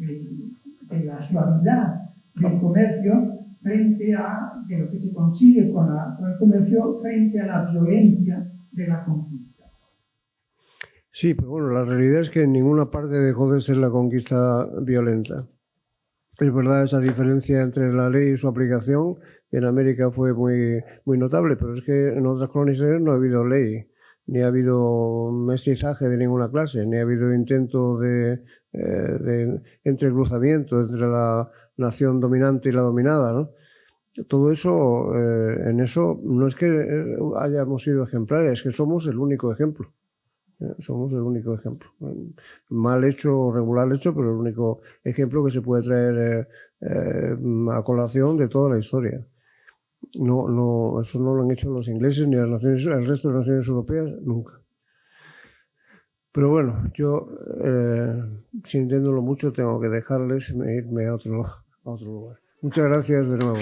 la suavidad del comercio frente a de lo que se consigue con el comercio frente a la violencia de la conquista. Sí, pero bueno, la realidad es que en ninguna parte dejó de ser la conquista violenta. Es verdad esa diferencia entre la ley y su aplicación, que en América fue muy notable, pero es que en otras colonizaciones no ha habido ley, ni ha habido mestizaje de ninguna clase, ni ha habido intento de entrecruzamiento entre la nación dominante y la dominada, ¿no? Todo eso, en eso, no es que hayamos sido ejemplares, es que somos el único ejemplo. Somos el único ejemplo. Mal hecho o regular hecho, pero el único ejemplo que se puede traer a colación de toda la historia. No, eso no lo han hecho los ingleses ni el resto de las naciones europeas nunca. Pero bueno, yo, sintiéndolo mucho, tengo que dejarles e irme a otro lugar. Muchas gracias de nuevo.